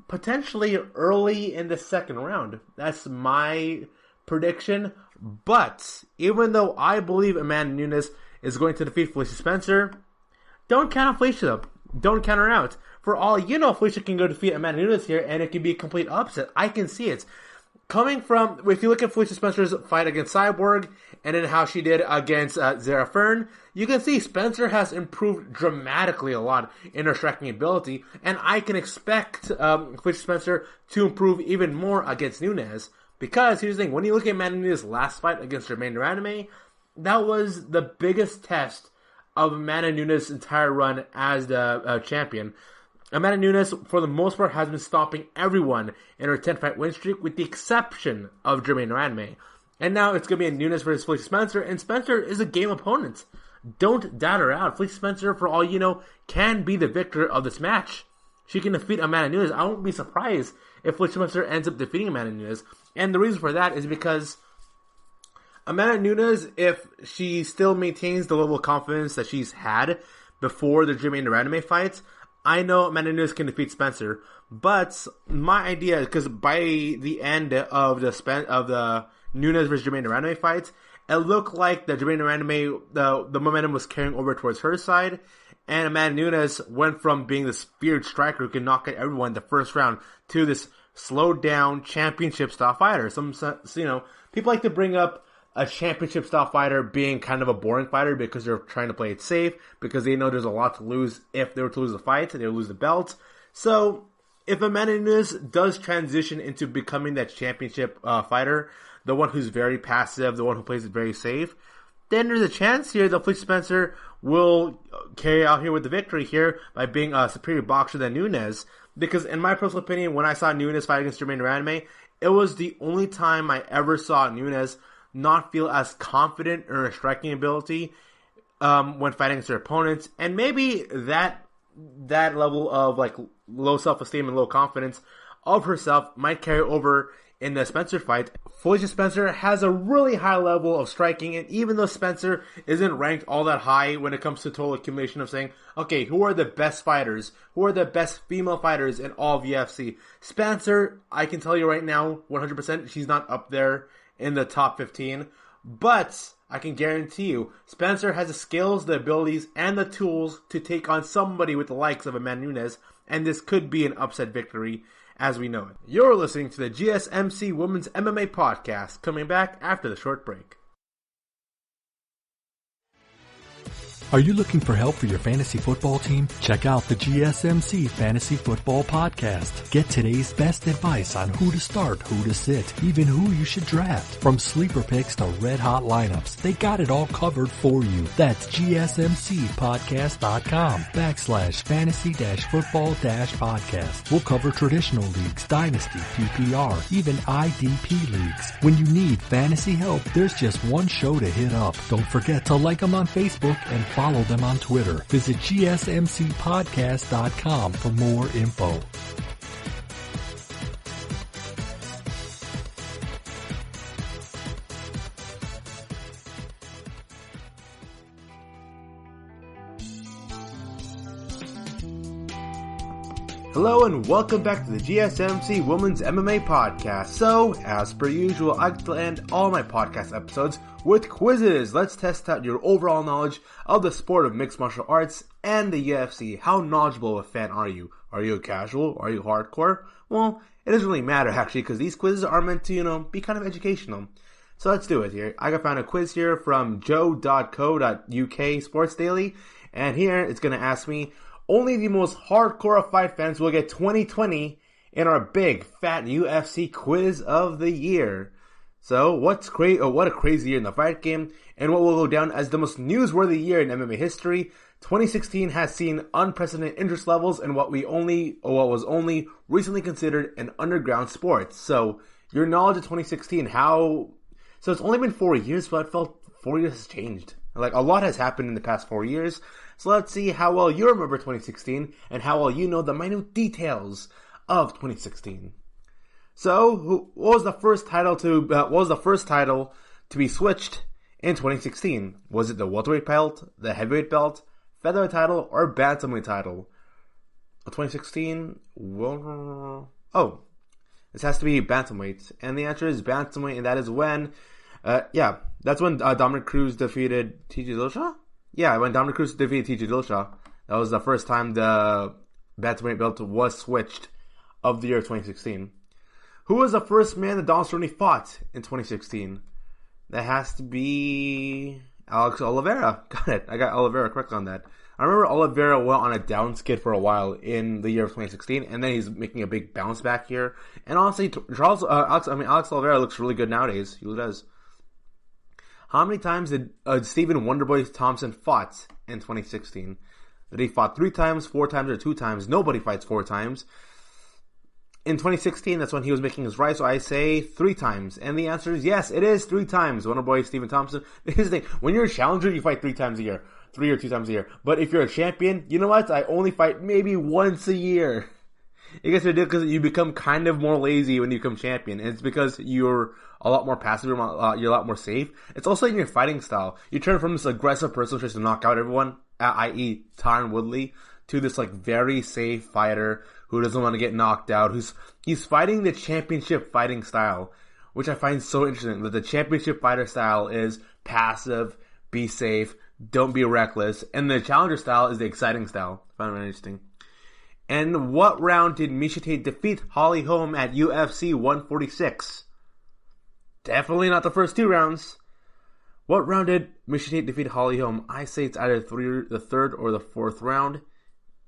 potentially early in the second round. That's my prediction. But even though I believe Amanda Nunes is going to defeat Felicia Spencer, don't count on Felicia. Don't count her out. For all you know, Felicia can go defeat Amanda Nunes here, and it can be a complete upset. I can see it. coming from, if you look at Felicia Spencer's fight against Cyborg, and then how she did against Zara Fern, you can see Spencer has improved dramatically a lot in her striking ability, and I can expect Felicia Spencer to improve even more against Nunes. Because, here's the thing, when you look at Amanda Nunes' last fight against Germaine Duraname, that was the biggest test of Amanda Nunes' entire run as the champion. Amanda Nunes, for the most part, has been stopping everyone in her 10-fight win streak, with the exception of Germaine Duraname. And now it's going to be a Nunes versus Felicia Spencer, and Spencer is a game opponent. Don't doubt her out. Felicia Spencer, for all you know, can be the victor of this match. She can defeat Amanda Nunes. I won't be surprised if Felicia Spencer ends up defeating Amanda Nunes. And the reason for that is because Amanda Nunes, if she still maintains the level of confidence that she's had before the Germaine Duraname fights, I know Amanda Nunes can defeat Spencer. But my idea, because by the end of the Nunes versus Germaine Duraname fights, it looked like the Germaine Duraname, the momentum was carrying over towards her side, and Amanda Nunes went from being this feared striker who can knock out everyone in the first round to this slowed down championship style fighter. People like to bring up a championship style fighter being kind of a boring fighter because they're trying to play it safe, because they know there's a lot to lose. If they were to lose the fight, they would lose the belt. So if Amanda Nunes does transition into becoming that championship fighter, the one who's very passive, the one who plays it very safe, then there's a chance here that Felicia Spencer will carry out here with the victory here by being a superior boxer than Nunes. Because in my personal opinion, when I saw Nunes fight against Germaine Duraname, it was the only time I ever saw Nunes not feel as confident in her striking ability when fighting against her opponents. And maybe that level of like low self-esteem and low confidence of herself might carry over in the Spencer fight. Felicia Spencer has a really high level of striking, and even though Spencer isn't ranked all that high when it comes to total accumulation of saying, okay, who are the best fighters? Who are the best female fighters in all of UFC? Spencer, I can tell you right now, 100%, she's not up there in the top 15, but I can guarantee you, Spencer has the skills, the abilities, and the tools to take on somebody with the likes of Amanda Nunes, and this could be an upset victory as we know it. You're listening to the GSMC Women's MMA Podcast, coming back after the short break. Are you looking for help for your fantasy football team? Check out the GSMC Fantasy Football Podcast. Get today's best advice on who to start, who to sit, even who you should draft. From sleeper picks to red hot lineups, they got it all covered for you. That's gsmcpodcast.com/fantasy-football-podcast. We'll cover traditional leagues, dynasty, PPR, even IDP leagues. When you need fantasy help, there's just one show to hit up. Don't forget to like them on Facebook and follow them on Twitter. Visit gsmcpodcast.com for more info. Hello and welcome back to the GSMC Women's MMA Podcast. So, as per usual, I like to end all my podcast episodes with quizzes. Let's test out your overall knowledge of the sport of mixed martial arts and the UFC. How knowledgeable of a fan are you? Are you a casual? Are you hardcore? Well, it doesn't really matter actually, because these quizzes are meant to, be kind of educational. So let's do it here. I found a quiz here from joe.co.uk Sports Daily, and here it's going to ask me, only the most hardcore of fight fans will get 2020 in our big fat UFC quiz of the year. So, what a crazy year in the fight game, and what will go down as the most newsworthy year in MMA history. 2016 has seen unprecedented interest levels in what was only recently considered an underground sport. So, your knowledge of 2016, so it's only been 4 years, but I felt 4 years has changed. Like, a lot has happened in the past 4 years. So let's see how well you remember 2016 and how well you know the minute details of 2016. So, what was the first title to be switched in 2016? Was it the welterweight belt, the heavyweight belt, featherweight title, or bantamweight title? 2016. This has to be bantamweight, and the answer is bantamweight, and that is when, that's when Dominic Cruz defeated TJ Dillashaw. Yeah, when Dominic Cruz defeated TJ Dillashaw, that was the first time the bantamweight belt was switched of the year 2016. Who was the first man that Donald Cerrone fought in 2016? That has to be Alex Oliveira. Got it. I got Oliveira correct on that. I remember Oliveira went on a down skid for a while in the year of 2016, and then he's making a big bounce back here. And honestly, Alex Oliveira looks really good nowadays. He does. How many times did Stephen Wonderboy Thompson fought in 2016? Did he fought 3 times, 4 times, or 2 times? Nobody fights 4 times. In 2016, that's when he was making his rise, so I say 3 times. And the answer is yes, it is 3 times. Wonderboy Stephen Thompson. Here's the thing. When you're a challenger, you fight 3 times a year. 3 or 2 times a year. But if you're a champion, you know what? I only fight maybe once a year. It gets ridiculous because you become kind of more lazy when you become champion. And it's because you're a lot more passive, you're a lot more safe. It's also in your fighting style. You turn from this aggressive person who tries to knock out everyone, i.e. Tyron Woodley, to this like very safe fighter who doesn't want to get knocked out. He's fighting the championship fighting style, which I find so interesting. That the championship fighter style is passive, be safe, don't be reckless, and the challenger style is the exciting style. I find it really interesting. And what round did Miesha Tate defeat Holly Holm at UFC 146? Definitely not the first 2 rounds. What round did Miesha Tate defeat Holly Holm? I say it's either the 3rd or the 4th round.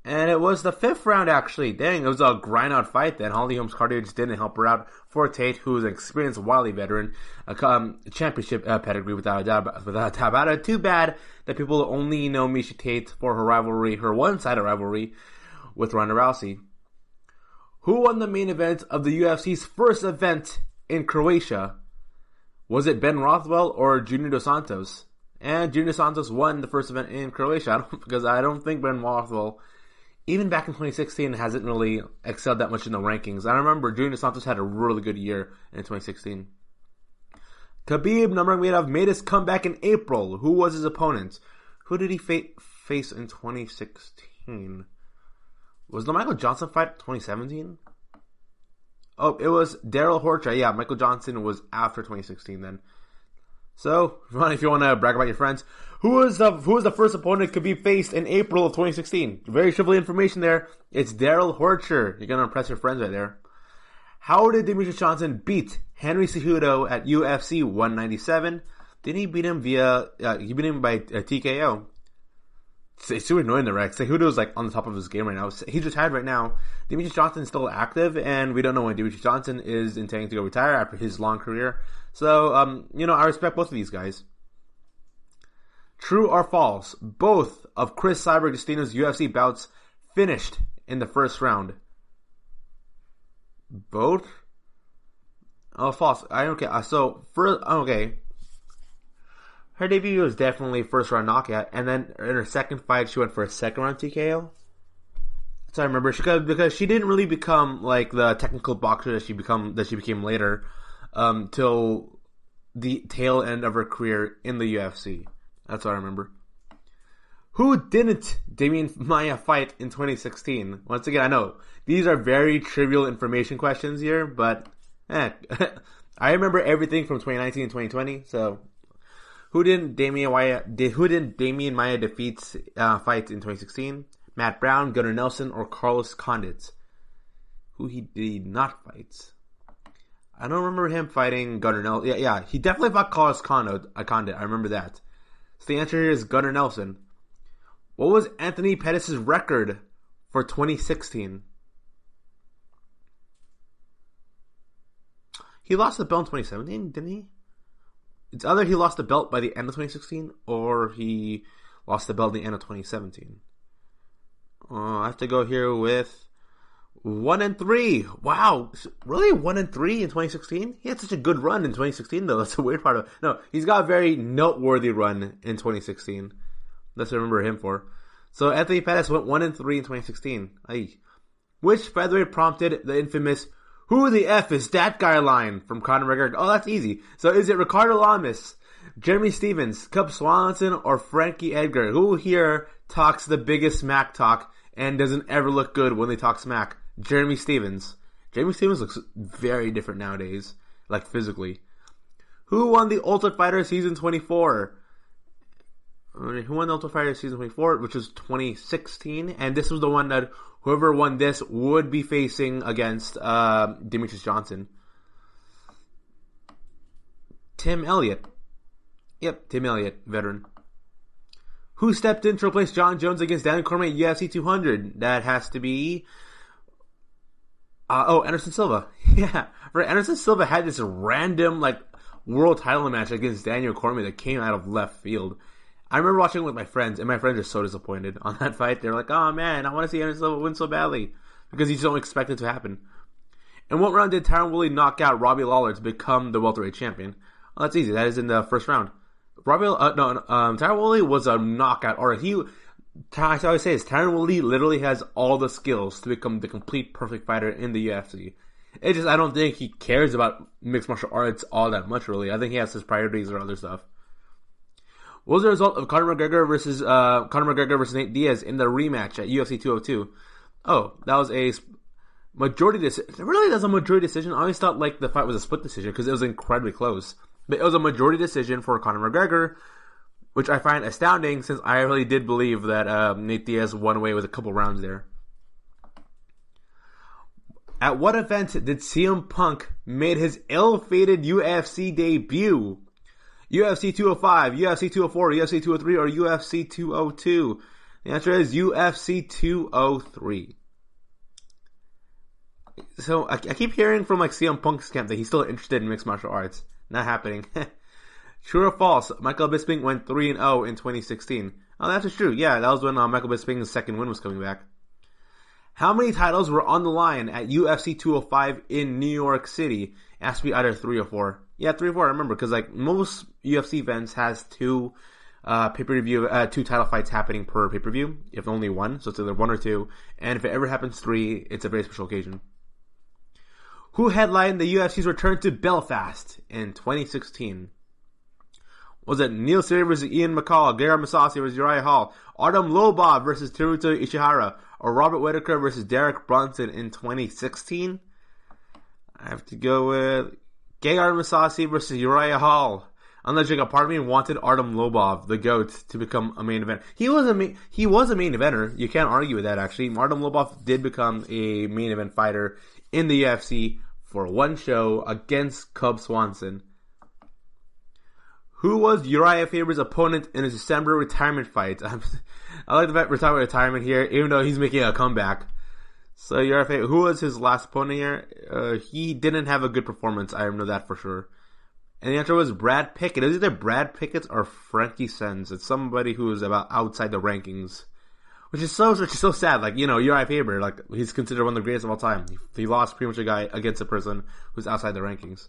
And it was the 5th round, actually. Dang, it was a grind-out fight then. Holly Holm's cardio just didn't help her out. For Tate, who is an experienced Wiley veteran, a championship pedigree without a doubt about it. Too bad that people only know Miesha Tate for her one-sided rivalry with Ronda Rousey. Who won the main event of the UFC's first event in Croatia? Was it Ben Rothwell or Junior Dos Santos? And Junior Dos Santos won the first event in Croatia because I don't think Ben Rothwell, even back in 2016, hasn't really excelled that much in the rankings. I remember Junior Dos Santos had a really good year in 2016. Khabib Nurmagomedov made his comeback in April. Who was his opponent? Who did he face in 2016? Was the Michael Johnson fight 2017? Oh, it was Daryl Horcher. Yeah, Michael Johnson was after 2016 then. So, if you want to brag about your friends, who was the first opponent Khabib faced in April of 2016? Very trivial information there. It's Daryl Horcher. You're going to impress your friends right there. How did Demetrius Johnson beat Henry Cejudo at UFC 197? Didn't he beat him he beat him by TKO? It's super annoying, right? Cejudo is like on the top of his game right now. He's retired right now. Demetrius Johnson is still active, and we don't know when Demetrius Johnson is intending to go retire after his long career. So, I respect both of these guys. True or false? Both of Chris Cyborg Destino's UFC bouts finished in the first round. Both? Oh, false. Okay. Okay. Her debut was definitely first round knockout, and then in her second fight, she went for a second round TKO. So I remember because she didn't really become like the technical boxer that she became later, till the tail end of her career in the UFC. That's what I remember. Who didn't Damian Maia fight in 2016? Once again, I know these are very trivial information questions here, but I remember everything from 2019 and 2020, so. Who didn't Damian Maia defeat fight in 2016? Matt Brown, Gunnar Nelson, or Carlos Condit? Who he did not fight? I don't remember him fighting Gunnar Nelson. Yeah, he definitely fought Carlos Condit. I remember that. So the answer here is Gunnar Nelson. What was Anthony Pettis' record for 2016? He lost the belt in 2017, didn't he? It's either he lost the belt by the end of 2016 or he lost the belt at the end of 2017. I have to go here with 1-3. Wow, really 1-3 in 2016? He had such a good run in 2016, though. That's the weird part of it. No, he's got a very noteworthy run in 2016. That's what I remember him for. So Anthony Pettis went 1-3 in 2016. Which featherweight prompted the infamous "Who the F is that guy" line from Conor McGregor? Oh, that's easy. So is it Ricardo Lamas, Jeremy Stevens, Cub Swanson, or Frankie Edgar? Who here talks the biggest smack talk and doesn't ever look good when they talk smack? Jeremy Stevens. Jeremy Stevens looks very different nowadays, like physically. Who won the Ultimate Fighter Season 24? Who won the Ultimate Fighter Season 24, which was 2016, and this was the one that whoever won this would be facing against Demetrius Johnson. Tim Elliott. Yep, Tim Elliott, veteran. Who stepped in to replace John Jones against Daniel Cormier at UFC 200? That has to be... Anderson Silva. Yeah, right. Anderson Silva had this random, world title match against Daniel Cormier that came out of left field. I remember watching it with my friends, and my friends are so disappointed on that fight. They're like, oh man, I want to see Anderson Silva win so badly. Because you just don't expect it to happen. In what round did Tyron Woodley knock out Robbie Lawler to become the welterweight champion? Well, that's easy. That is in the first round. Tyron Woodley was a knockout. I always say this, Tyron Woodley literally has all the skills to become the complete perfect fighter in the UFC. I don't think he cares about mixed martial arts all that much, really. I think he has his priorities or other stuff. What was the result of Conor McGregor versus Nate Diaz in the rematch at UFC 202? Oh, that was a majority decision. Really, that's a majority decision. I always thought the fight was a split decision because it was incredibly close. But it was a majority decision for Conor McGregor, which I find astounding since I really did believe that Nate Diaz won away with a couple rounds there. At what event did CM Punk made his ill-fated UFC debut? UFC 205, UFC 204, UFC 203, or UFC 202? The answer is UFC 203. So I keep hearing from CM Punk's camp that he's still interested in mixed martial arts. Not happening. True or false? Michael Bisping went 3-0 in 2016. Oh, that's true. Yeah, that was when Michael Bisping's second win was coming back. How many titles were on the line at UFC 205 in New York City? It has to be either 3 or 4. Yeah, 3 or 4. I remember because most UFC events has two title fights happening per pay-per-view. If only one, so it's either 1 or 2. And if it ever happens 3, it's a very special occasion. Who headlined the UFC's return to Belfast in 2016? Was it Neil Sery versus Ian McCall, Gegard Mousasi versus Uriah Hall, Artem Lobov versus Teruto Ishihara, or Robert Whittaker versus Derek Brunson in 2016? I have to go with Gegard Mousasi versus Uriah Hall. Unless a part of me wanted Artem Lobov, the GOAT, to become a main event. He was a main eventer. You can't argue with that, actually. Artem Lobov did become a main event fighter in the UFC for one show against Cub Swanson. Who was Uriah Faber's opponent in his December retirement fight? I like the fact we're talking about retirement here, even though he's making a comeback. So Uriah Faber, who was his last opponent here? He didn't have a good performance. I know that for sure. And the answer was Brad Pickett. It was either Brad Pickett or Frankie Sens. It's somebody who is about outside the rankings. Which is so sad. Uriah Faber, he's considered one of the greatest of all time. He lost pretty much a guy against a person who's outside the rankings.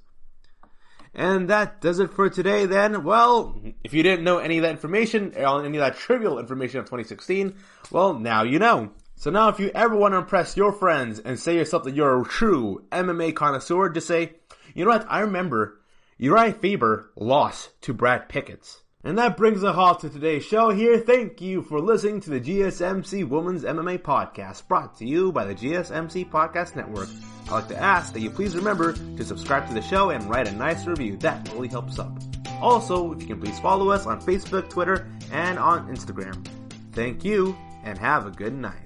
And that does it for today then. Well, if you didn't know any of that information, or any of that trivial information of 2016, well, now you know. So now if you ever want to impress your friends and say yourself that you're a true MMA connoisseur, just say, you know what, I remember Uriah Faber lost to Brad Pickett. And that brings a halt to today's show here. Thank you for listening to the GSMC Women's MMA Podcast, brought to you by the GSMC Podcast Network. I'd like to ask that you please remember to subscribe to the show and write a nice review. That really helps up. Also, if you can please follow us on Facebook, Twitter, and on Instagram. Thank you, and have a good night.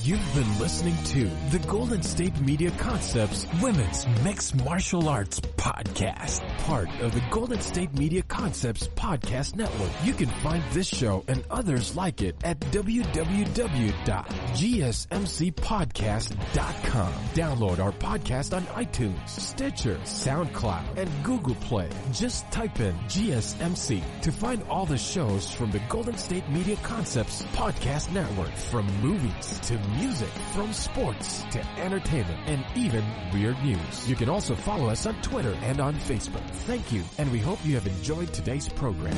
You've been listening to the Golden State Media Concepts Women's Mixed Martial Arts Podcast, part of the Golden State Media Concepts Podcast Network. You can find this show and others like it at www.gsmcpodcast.com. Download our podcast on iTunes, Stitcher, SoundCloud, and Google Play. Just type in GSMC to find all the shows from the Golden State Media Concepts Podcast Network, from movies to music, from sports to entertainment, and even weird news. You can also follow us on Twitter and on Facebook. Thank you, and we hope you have enjoyed today's program.